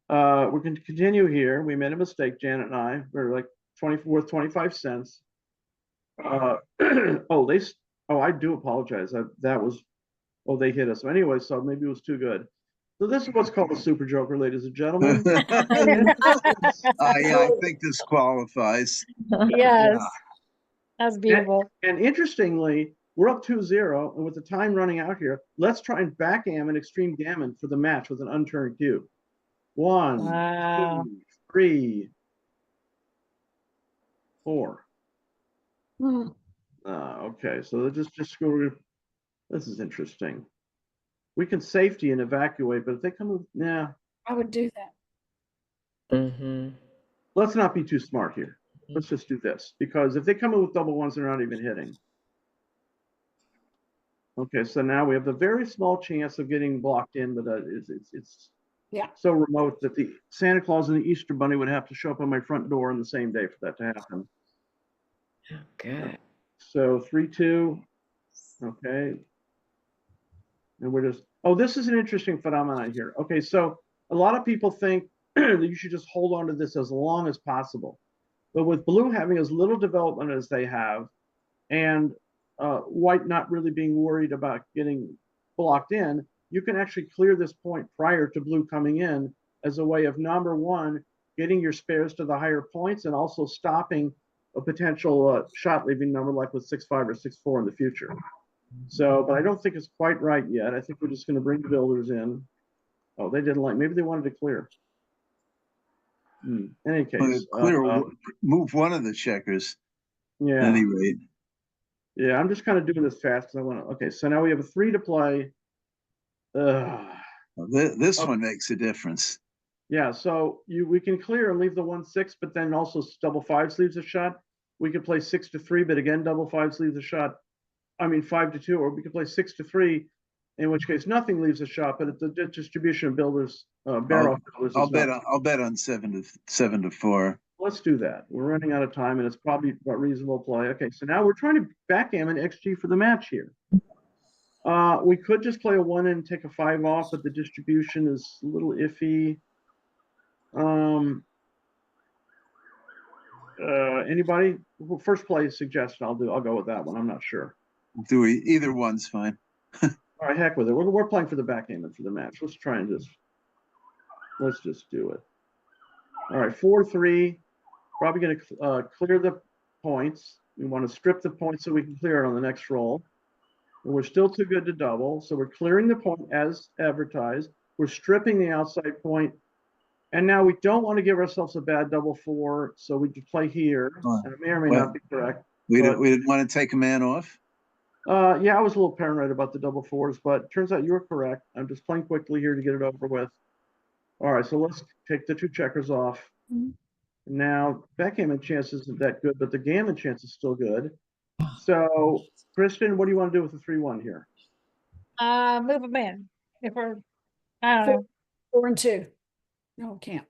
We're going to continue here. We made a mistake, Janet and I. We're like worth 25 cents. Oh, I do apologize. They hit us. So anyway, so maybe it was too good. So this is what's called a super joker, ladies and gentlemen. Yeah, I think this qualifies. Yes. That's beautiful. And interestingly, we're up 2-0, and with the time running out here, let's try and backgammon extreme gammon for the match with an unturned cube. 1, Wow. 2, 3, 4. Okay, so just go. This is interesting. We can safety and evacuate, but if they come with, I would do that. let's not be too smart here. Let's just do this, because if they come in with double ones, they're not even hitting. Okay, so now we have a very small chance of getting blocked in, but it's so remote that the Santa Claus and the Easter Bunny would have to show up on my front door on the same day for that to happen. Good. So 3-2. Okay. And we're just, this is an interesting phenomenon here. Okay, so a lot of people think that you should just hold on to this as long as possible. But with blue having as little development as they have, and white not really being worried about getting blocked in, you can actually clear this point prior to blue coming in as a way of, number one, getting your spares to the higher points and also stopping a potential shot leaving number like with 6-5 or 6-4 in the future. So, but I don't think it's quite right yet. I think we're just going to bring the builders in. Oh, they didn't like, maybe they wanted to clear. In any case, Clear, move one of the checkers. Yeah. At any rate. Yeah, I'm just kind of doing this fast because I want to. Okay, so now we have a 3 to play. This one makes a difference. Yeah, so we can clear and leave the 1-6, but then also double 5s leaves a shot. We could play 6-3, but again, double 5s leaves a shot. I mean 5-2, or we could play 6-3, in which case nothing leaves a shot. But the distribution of builders, barrel builders. I'll bet on 7-4. Let's do that. We're running out of time, and it's probably a reasonable play. Okay, so now we're trying to backgammon XG for the match here. We could just play a 1 and take a 5 off, but the distribution is a little iffy. Anybody? First play suggestion. I'll go with that one. I'm not sure. Either one's fine. All right, heck with it. We're playing for the backgammon for the match. Let's try and let's just do it. All right, 4-3. Probably going to clear the points. We want to strip the points so we can clear it on the next roll. And we're still too good to double, so we're clearing the point as advertised. We're stripping the outside point, and now we don't want to give ourselves a bad double 4, so we can play here. And it may or may not be correct. We didn't want to take a man off. Yeah, I was a little paranoid about the double 4s, but it turns out you were correct. I'm just playing quickly here to get it over with. All right, so let's take the 2 checkers off. Now, backgammon chance isn't that good, but the gammon chance is still good. So, Kristen, what do you want to do with the 3-1 here? Move them in. If we're, I don't know. 4 and 2. No, can't.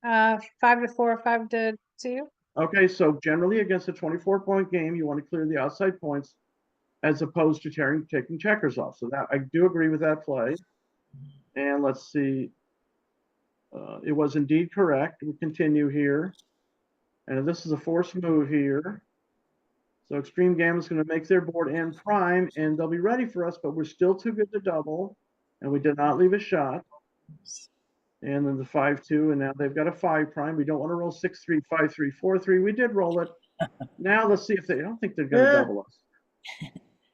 5-4, 5-2. Okay, so generally against a 24-point game, you want to clear the outside points as opposed to taking checkers off. So that I do agree with that play. And let's see. It was indeed correct. We continue here. And this is a forced move here. So Extreme Gammon is going to make their board and prime, and they'll be ready for us, but we're still too good to double. And we did not leave a shot. And then the 5-2, and now they've got a 5 prime. We don't want to roll 6-3, 5-3, 4-3. We did roll it. Now let's see if I don't think they're going to double us.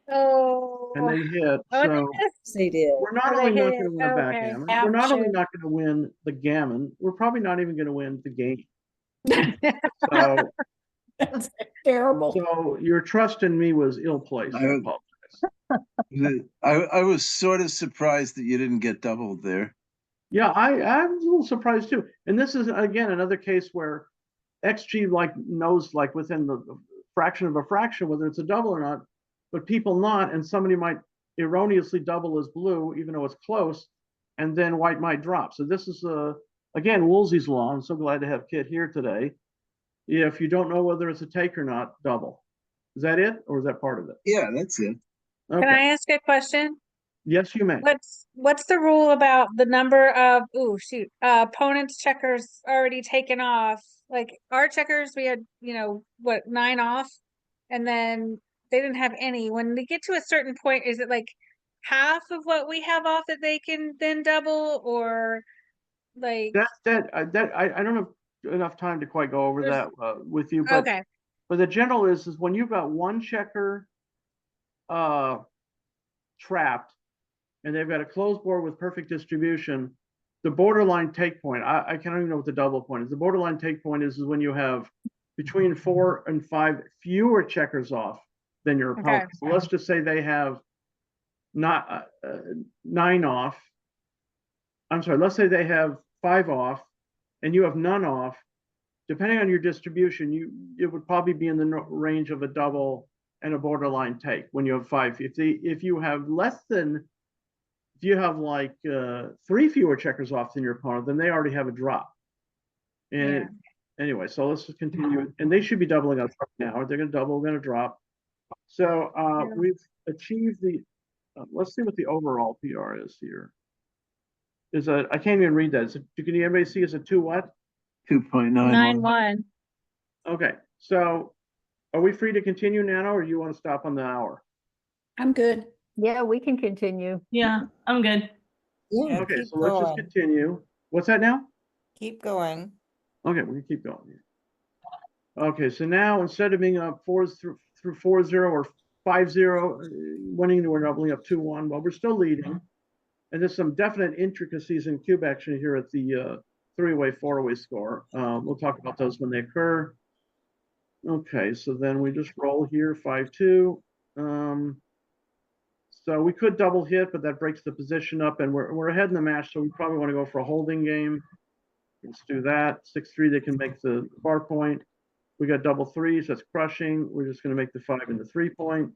Oh. And they hit. So They did. we're not Oh, only they not hit. going to win the Okay. backgammon, we're not only Ouch. not going to win the gammon, we're probably not even going to win the game. So, That's terrible. so your trust in me was ill-placed. I apologize. I was sort of surprised that you didn't get doubled there. Yeah, I was a little surprised too. And this is, again, another case where XG knows within the fraction of a fraction whether it's a double or not, but people not, and somebody might erroneously double as blue, even though it's close, and then white might drop. So this is, again, Woolsey's law. I'm so glad to have Kit here today. If you don't know whether it's a take or not, double. Is that it, or is that part of it? Yeah, that's it. Okay. Can I ask a question? Yes, you may. What's the rule about the number of, ooh, shoot, opponent's checkers already taken off? Like our checkers, we had, what, 9 off? And then they didn't have any. When they get to a certain point, is it like half of what we have off that they can then double, or like, I don't have enough time to quite go over There's- that with you, but okay, the general is when you've got one checker trapped and they've got a closed board with perfect distribution, the borderline take point, I can't even know what the double point is. The borderline take point is when you have between 4 and 5 fewer checkers off than your opponent. Okay. So let's just say they have not 9 off. I'm sorry, let's say they have 5 off and you have none off. Depending on your distribution, it would probably be in the range of a double and a borderline take when you have 5. If you have like 3 fewer checkers off than your opponent, then they already have a drop. And anyway, so let's just continue. And they should be doubling up now. They're going to double, going to drop. So we've achieved the. Let's see what the overall PR is here. I can't even read that. Can anybody see? Is it 2 what? 2.91. 9-1. Okay, so are we free to continue, Nano, or you want to stop on the hour? I'm good. Yeah, we can continue. Yeah, I'm good. Yeah, Okay, keep so let's just going. continue. What's that now? Keep going. Okay, we can keep going. Okay, so now instead of being up 4 through 4-0 or 5-0, winning, we're doubling up 2-1. Well, we're still leading. And there's some definite intricacies in cube action here at the 3-way, 4-way score. We'll talk about those when they occur. Okay, so then we just roll here, 5-2. So we could double hit, but that breaks the position up, and we're ahead in the match, so we probably want to go for a holding game. Let's do that. 6-3, they can make the bar point. We got double 3s, that's crushing. We're just going to make the 5 and the 3 point.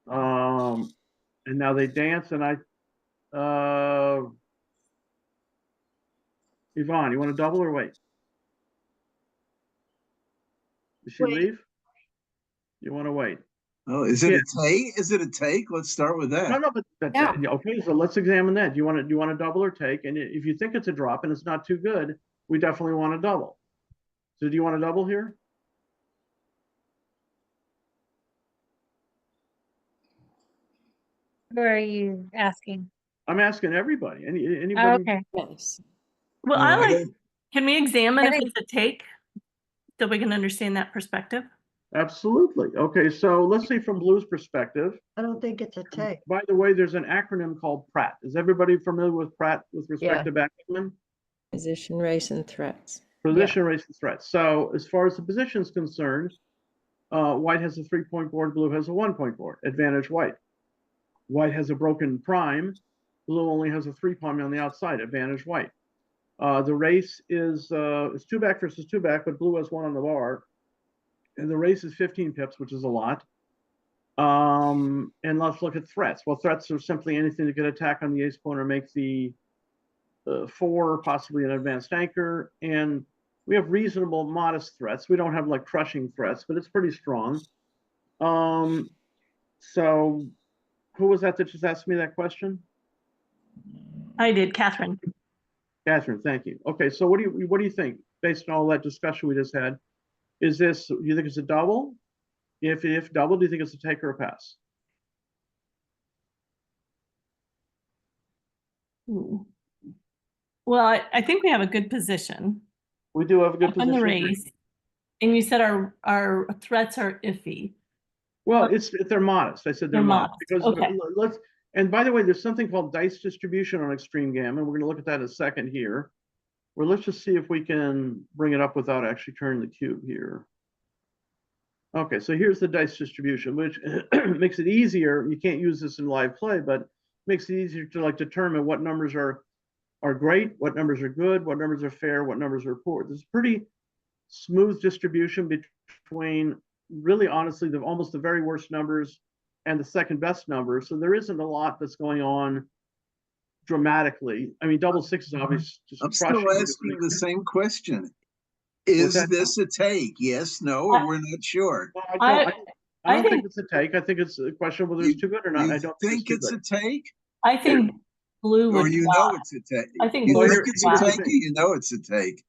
And now they dance, and Yvonne, you want to double or wait? Did she leave? You want to wait? Oh, is it a take? Is it a take? Let's start with that. No, but okay. So let's examine that. Do you want to double or take? And if you think it's a drop and it's not too good, we definitely want to double. So do you want to double here? Who are you asking? I'm asking everybody. Oh, Anybody? okay. Yes. Well, No, I I like, don't- can we examine I if think- it's a take? So we can understand that perspective? Absolutely. Okay. So let's see from Blue's perspective. I don't think it's a take. By the way, there's an acronym called PRAT. Is everybody familiar with PRAT with respect Yeah. to backgammon? Position, race, and threats. Position, race, and threat. So as far as the position is concerned, white has a 3-point board, blue has a 1-point board. Advantage white. White has a broken prime. Blue only has a 3-point on the outside. Advantage white. The race is 2 back versus 2 back, but blue has 1 on the bar. And the race is 15 pips, which is a lot. And let's look at threats. Well, threats are simply anything that could attack on the ace point or make the 4, possibly an advanced anchor. And we have reasonable, modest threats. We don't have like crushing threats, but it's pretty strong. So who was that just asked me that question? I did, Catherine. Catherine, thank you. Okay, so what do you think based on all that discussion we just had? Do you think it's a double? If double, do you think it's a take or a pass? Ooh. Well, I think we have a good position We do have a good on position. the race. And you said our threats are iffy. Well, they're modest. I said they're They're modest modest, because okay. and by the way, there's something called dice distribution on extreme gammon. We're going to look at that in a second here. Well, let's just see if we can bring it up without actually turning the cube here. Okay, so here's the dice distribution, which makes it easier. You can't use this in live play, but makes it easier to like determine what numbers are great, what numbers are good, what numbers are fair, what numbers are poor. There's pretty smooth distribution between really honestly almost the very worst numbers and the second best numbers. So there isn't a lot that's going on dramatically. I mean, double 6 is obviously just I'm still crushing. asking the same question. Is that? this a take? Yes, no, or we're not sure. Well, I don't think it's a take. I think it's a question of whether it's too good or not. I don't think too it's good. a take? I think blue Or would you draw. know it's a take. I think You blue think would it's draw. a take, you know it's a take.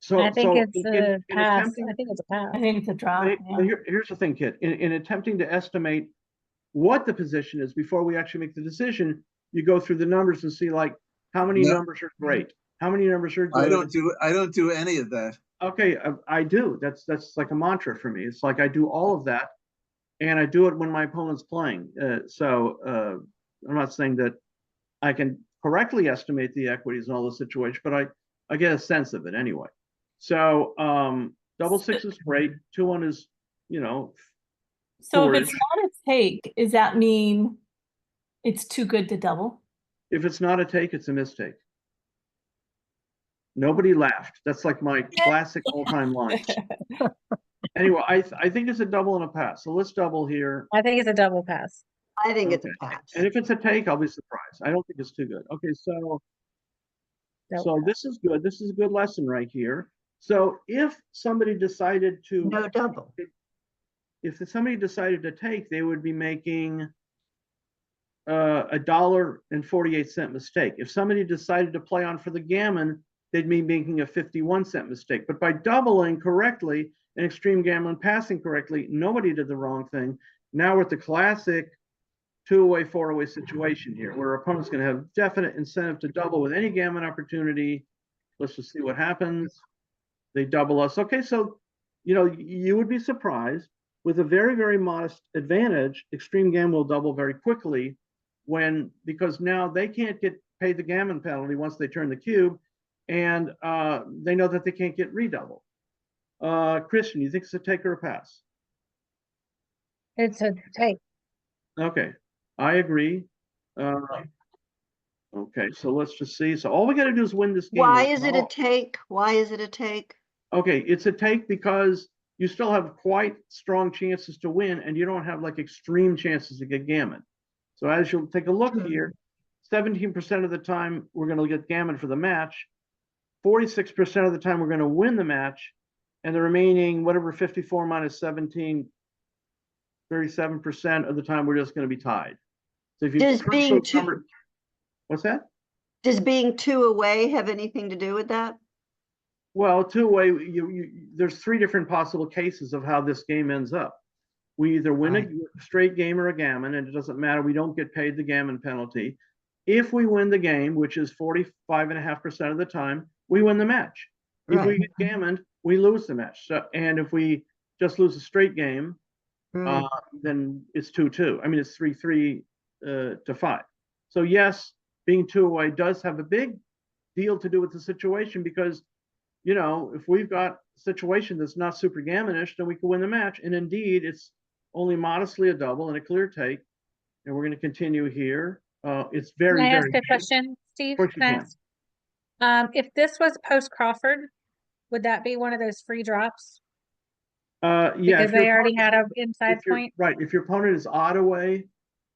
So, I think so it's a in pass. attempting, I think it's a pass. I think it's a draw. But Yeah. here's the thing, Kit. In attempting to estimate what the position is before we actually make the decision, you go through the numbers and see like how many No. numbers are great, how many numbers are I good. don't do any of that. Okay, I do. That's like a mantra for me. It's like I do all of that, and I do it when my opponent's playing. I'm not saying that I can correctly estimate the equities in all the situations, but I get a sense of it anyway. So double six is great. 2-1 is, you know, So if it's four-ish. not a take, does that mean it's too good to double? If it's not a take, it's a mistake. Nobody laughed. That's like my classic all-time line. Anyway, I think it's a double and a pass. So let's double here. I think it's a double pass. I think it's a Okay. pass. And if it's a take, I'll be surprised. I don't think it's too good. Okay, so this is good. This is a good lesson right here. So if somebody decided to No double. if somebody decided to take, they would be making $1.48 mistake. If somebody decided to play on for the gammon, they'd be making a 51-cent mistake. But by doubling correctly and extreme gammon passing correctly, nobody did the wrong thing. Now we're at the classic 2-away, 4-away situation here, where our opponent's going to have definite incentive to double with any gammon opportunity. Let's just see what happens. They double us. Okay, so, you know, you would be surprised. With a very, very modest advantage, extreme gammon will double very quickly because now they can't get paid the gammon penalty once they turn the cube, and they know that they can't get redoubled. Christian, you think it's a take or a pass? It's a take. Okay, I agree. Okay, so let's just see. So all we got to do is win this game. Why is it a take? Why is it a take? Okay, it's a take because you still have quite strong chances to win, and you don't have like extreme chances to get gammon. So as you'll take a look here, 17% of the time we're going to get gammon for the match, 46% of the time we're going to win the match, and the remaining whatever 54 minus 17, 37% of the time we're just going to be tied. So if you Does crunch being those two- numbers- what's that? Does being 2 away have anything to do with that? Well, two-way, there's three different possible cases of how this game ends up. We either win a straight game or a gammon, and it doesn't matter. We don't get paid the gammon penalty. If we win the game, which is 45.5% of the time, we win the match. If we get gammoned, we lose the match. So, and if we just lose a straight game, then it's 2-2. I mean, it's 3-3 to 5. So yes, being 2 away does have a big deal to do with the situation because, you know, if we've got a situation that's not super gammonish, then we can win the match. And indeed, it's only modestly a double and a clear take. And we're going to continue here. It's very, Can I very ask a question, Steve? Of course you Can I can. ask? If this was post Crawford, would that be one of those free drops? Yeah, Because if your they already opponent- had an inside if you're- point? Right. If your opponent is odd away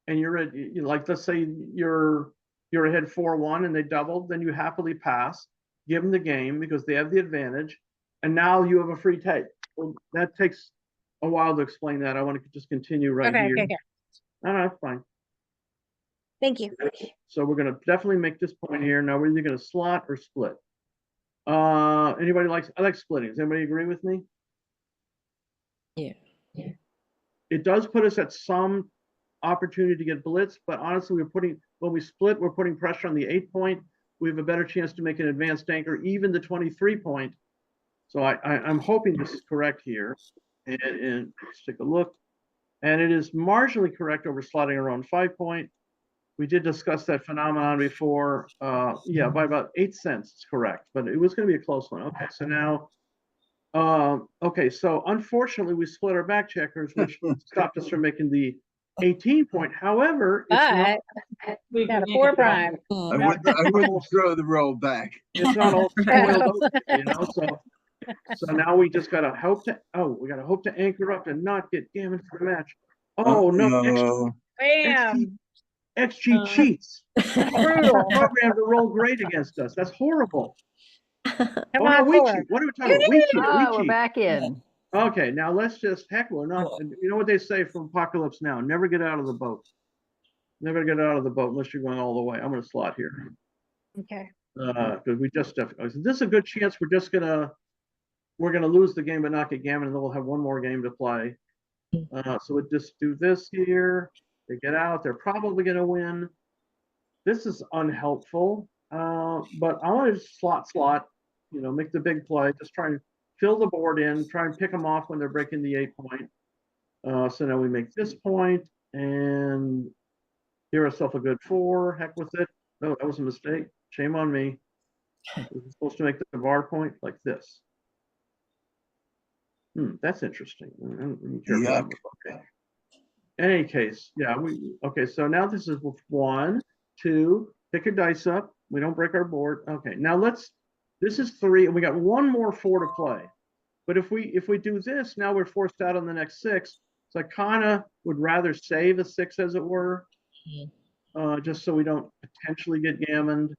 and you're at, like, let's say you're ahead 4-1 and they doubled, then you happily pass, give them the game because they have the advantage. And now you have a free take. Well, that takes a while to explain that. I want to just continue right Okay, here. okay. No, it's fine. Thank you. So we're going to definitely make this point here. Now we're either going to slot or split. Anybody likes, I like splitting. Does anybody agree with me? Yeah. It does put us at some opportunity to get blitz, but honestly, when we split, we're putting pressure on the 8-point. We have a better chance to make an advanced anchor, even the 23-point. So I'm hoping this is correct here. And let's take a look. And it is marginally correct over slotting around 5-point. We did discuss that phenomenon before. Yeah, by about 8 cents, it's correct, but it was going to be a close one. Okay, so now, okay, so unfortunately, we split our back checkers, which stopped us from making the 18-point. However, it's not, We got a 4 prime. I wouldn't throw the roll back. it's not all spoiled over, you know. So now we just gotta hope to. Oh, we gotta hope to anchor up and not get gammon for the match. Oh no! Bam! XG cheats. Brutal. Programmed to roll great against us. That's horrible. Come Oh no, on, we 4. cheat. What are we talking about? We cheat. Oh, We we're cheat. back in. Okay, now let's just heck. We're not. You know what they say from Apocalypse Now? Never get out of the boat. Never get out of the boat unless you're going all the way. I'm going to slot here. Okay. Because we just definitely, this is a good chance we're gonna lose the game but not get Gammon, and then we'll have one more game to play. So we just do this here. They get out. They're probably gonna win. This is unhelpful, but I want to slot. You know, make the big play. Just try and fill the board in. Try and pick them off when they're breaking the 8 point. So now we make this point and give ourselves a good 4. Heck with it. No, that was a mistake. Shame on me. We're supposed to make the bar point like this. That's interesting. Yuck. Okay. In any case, yeah, okay, so now this is with 1, 2, pick your dice up. We don't break our board. Okay, now this is 3, and we got one more 4 to play. But if we do this, now we're forced out on the next 6. So I kind of would rather save a 6, as it were, just so we don't potentially get gammoned.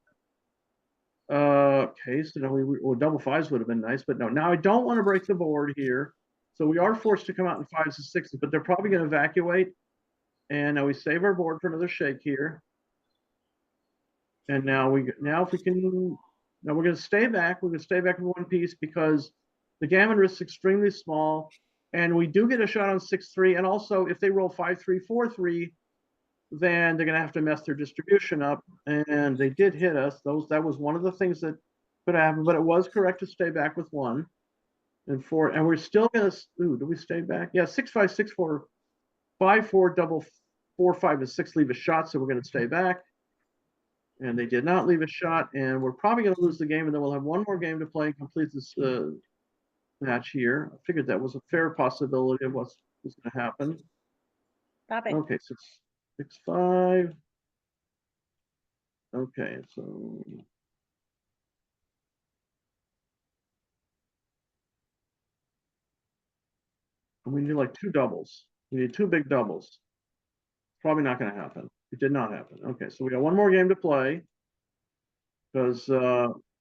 Okay, so now well, double 5s would have been nice, but no. Now I don't want to break the board here, so we are forced to come out in 5s and 6s, but they're probably going to evacuate. And now we save our board for another shake here. And now if we can, now we're going to stay back. We're going to stay back in one piece because the gammon risk is extremely small, and we do get a shot on 6-3. And also, if they roll 5-3, 4-3. Then they're going to have to mess their distribution up, and they did hit us. That was one of the things that could happen, but it was correct to stay back with 1 and 4, and we're still going to. Do we stay back? Yeah, 6-5, 6-4, 5-4, double 4-5 and 6 leave a shot, so we're going to stay back. And they did not leave a shot, and we're probably going to lose the game, and then we'll have one more game to play and complete this match here. I figured that was a fair possibility of what's going to happen. Stop it. Okay, so 6-5. Okay, so we need like 2 doubles. We need 2 big doubles. Probably not going to happen. It did not happen. Okay, so we got one more game to play because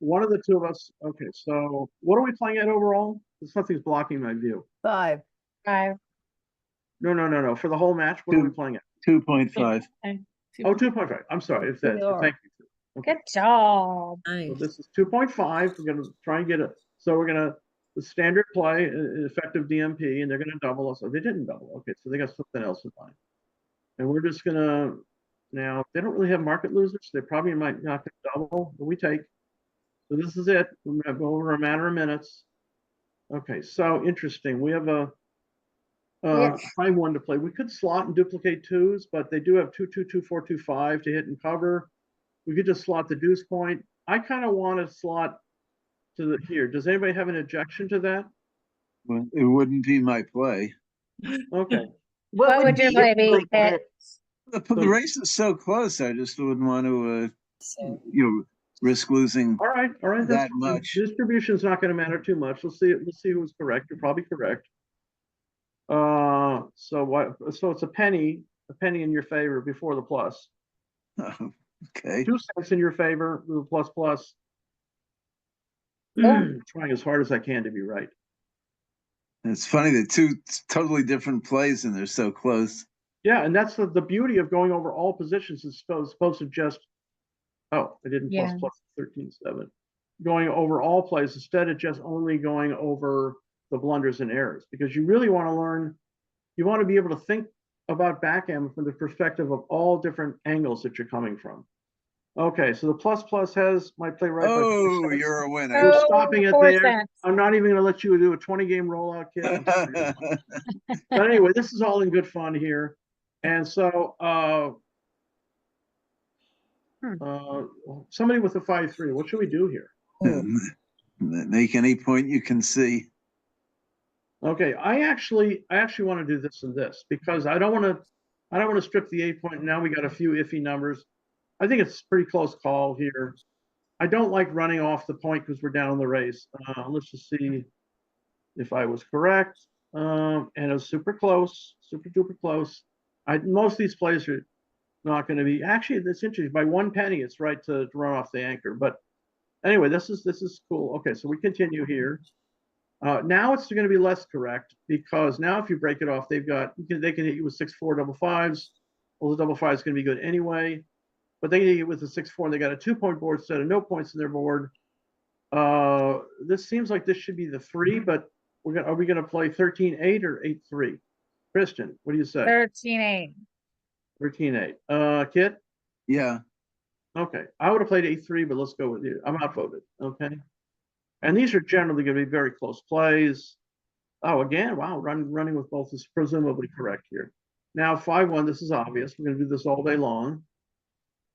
one of the 2 of us. Okay, so what are we playing at overall? Something's blocking my view. 5. 5. No. For the whole match, what are we playing at? 2.5. Oh, 2.5. I'm sorry. If that. Thank you. Okay. Good job. So this is 2.5. We're going to try and get it. So we're going to the standard play, effective DMP, and they're going to double us. Oh, they didn't double. Okay, so they got something else in mind. And we're just going to now. They don't really have market losers. They probably might not get double, but we take. So this is it. We're going to go over a matter of minutes. Okay, so interesting. We have a high 1 to play. We could slot and duplicate 2s, but they do have 2, 2, 2, 4, 2, 5 to hit and cover. We could just slot the deuce point. I kind of want to slot to the here. Does anybody have an objection to that? Well, it wouldn't be my play. Okay. What would your play be? The race is so close. I just wouldn't want to, risk losing. All right. That much. Distribution's not going to matter too much. We'll see who's correct. You're probably correct. So it's a penny in your favor before the plus. Okay. 2 cents in your favor with the plus. Trying as hard as I can to be right. It's funny that 2 totally different plays and they're so close. Yeah, and that's the beauty of going over all positions is supposed to just. Oh, I didn't plus 13-7. Going over all plays instead of just only going over the blunders and errors, because you really want to learn. You want to be able to think about backgammon from the perspective of all different angles that you're coming from. Okay, so the plus has my play right. Oh, you're a winner. We're stopping it 4 there. cents. I'm not even going to let you do a 20-game rollout, kid. But anyway, this is all in good fun here. And so somebody with a 5-3, what should we do here? Make any point you can see. Okay, I actually want to do this and this because I don't want to strip the 8 point. Now we got a few iffy numbers. I think it's a pretty close call here. I don't like running off the point because we're down in the race. Let's just see if I was correct. And it was super close, super duper close. Most of these plays are not going to be. Actually, that's interesting. By 1 penny, it's right to run off the anchor. But anyway, this is cool. Okay, so we continue here. Now it's going to be less correct because now if you break it off, they can hit you with 6-4 double 5s. Well, the double 5 is going to be good anyway. But they get with the 6-4, and they got a 2-point board instead of no points in their board. This seems like this should be the 3, but are we going to play 13-8 or 8-3? Christian, what do you say? 13-8. 13-8. Kit? Yeah. Okay. I would have played 8-3, but let's go with you. I'm outvoted. Okay. And these are generally going to be very close plays. Oh, again, wow, running with both is presumably correct here. Now 5-1, this is obvious. We're going to do this all day long.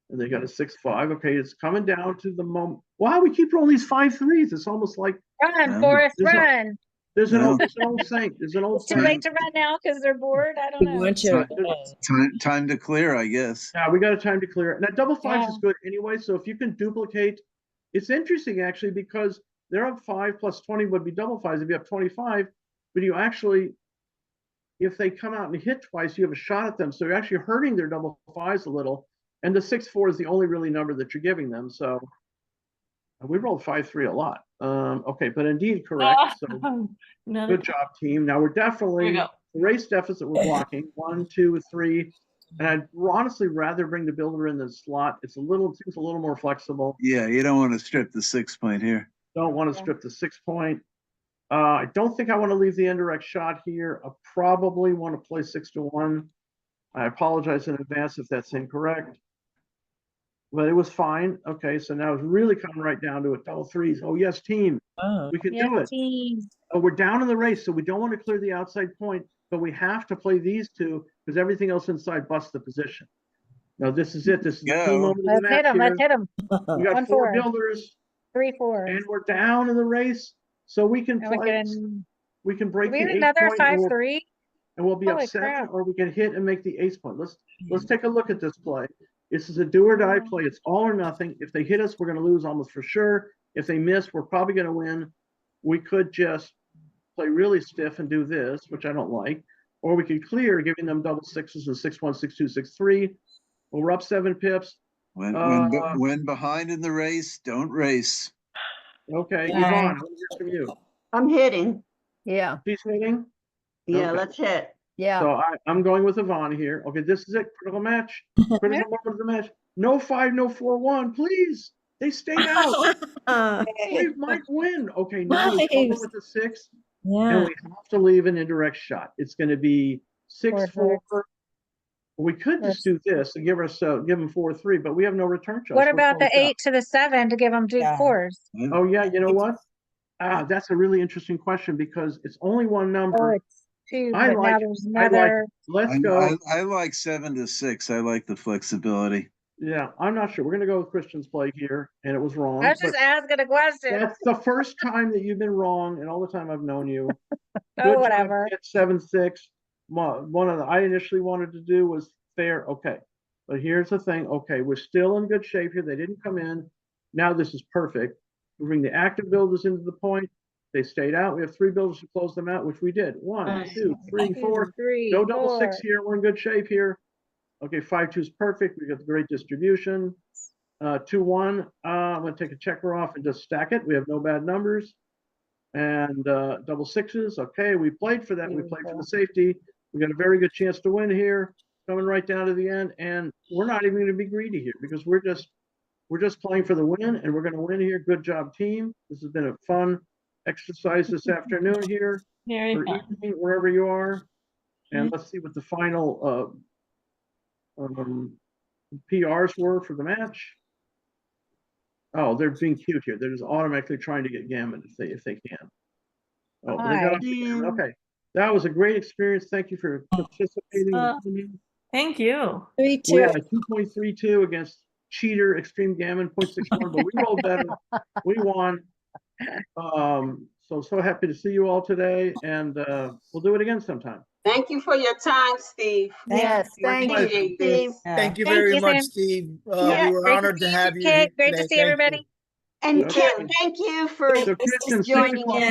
And they got a 6-5. Okay, it's coming down to the moment. Wow, we keep rolling these 5-3s. It's almost like Run, Forrest, There's a- run. there's an No. old saying. There's an old It's too saying. late to run now because they're bored. I don't We know. want to. Time to clear, I guess. Yeah, we got a time to clear it. Now, double 5s is Yeah. good anyway. So if you can duplicate, it's interesting actually because they're up 5 plus 20 would be double 5s if you have 25, but you actually, if they come out and hit twice, you have a shot at them. So you're actually hurting their double 5s a little. And the 6-4 is the only really number that you're giving them. So we rolled 5-3 a lot. Okay, but indeed correct. So Another good job, team. Now we're Here we definitely go. race deficit. We're blocking 1, 2, 3, and I'd honestly rather bring the builder in the slot. It seems a little more flexible. Yeah, you don't want to strip the 6-point here. Don't want to strip the 6-point. I don't think I want to leave the indirect shot here. I probably want to play 6-1. I apologize in advance if that's incorrect. But it was fine. Okay, so now it's really coming right down to it. Double 3s. Oh, yes, team. Oh. We can Yes, do it. team. Oh, we're down in the race, so we don't want to clear the outside point, but we have to play these two because everything else inside busts the position. Now, this is it. This is the key Go. moment of the Let's hit match him. Let's here. hit him. We got 4 1-4. builders, 3-4. and we're down in the race, so we can And we play. can. We can Do break we the have 8 another point, and 5-3? we'll be up Holy 7, crap. or we can hit and make the ace point. Let's take a look at this play. This is a do or die play. It's all or nothing. If they hit us, we're going to lose almost for sure. If they miss, we're probably going to win. We could just play really stiff and do this, which I don't like, or we could clear, giving them double 6s and 6-1, 6-2, 6-3. Well, we're up 7 pips. When behind in the race, don't race. Okay, Yeah. Yvonne, I want to hear from you. I'm hitting. Yeah, She's hitting. Yeah, Okay. let's hit. yeah. So I'm going with Yvonne here. Okay, this is it. Critical match. Critical moment of the match. No 5, no 4-1. Please. They stayed out. We might win. Okay, now we cover Nice. with the 6, and Yeah. we have to leave an indirect shot. It's going to be 6-4. We could just do this and give them 4-3, but we have no return shots. What We're about the closed out. 8 to the 7 to give them Duke Yeah. 4s? Oh yeah, you know what? That's a really interesting question because it's only one Oh, number. it's 2, I but now like- there's I like- another. Let's go. I like 7 to 6. I like the flexibility. Yeah, I'm not sure. We're going to go with Christian's play here, and it was wrong. I was just but asking a question. that's the first time that you've been wrong, and all the time I've known you. Oh, whatever. At 7-6. One of the I initially wanted to do was fair. Okay, but here's the thing. Okay, we're still in good shape here. They didn't come in. Now this is perfect. We bring the active builders into the point. They stayed out. We have 3 builders to close them out, which we did. 1, 2, 3, 4. 3, No double 6 4. here. We're in good shape here. Okay, 5-2 is perfect. We got the great distribution. 2-1. I'm going to take a checker off and just stack it. We have no bad numbers. And double 6s. Okay, we played for that. We played for the safety. We got a very good chance to win here. Coming right down to the end, and we're not even going to be greedy here because we're just playing for the win, and we're going to win here. Good job, team. This has been a fun exercise this afternoon here, Very or fun. evening, wherever you are. And let's see what the final PRs were for the match. Oh, they're being cute here. They're just automatically trying to get Gammon if they can. Oh, they got off the Gammon. Okay, that was a great experience. Thank you for participating. Thank you. 3-2. We had a 2.32 against cheater Extreme Gammon 0.61, but we rolled better. We won. So happy to see you all today, and we'll do it again sometime. Thank you for your time, Steve. Yes, thank you. Appreciate this. Thank you very much, Steve. Yeah, We were great to honored see to you, have you Kit. here Great to today. see Thank you. everybody. And Okay. Kit, thank you for So Christian, 6 joining o'clock. in.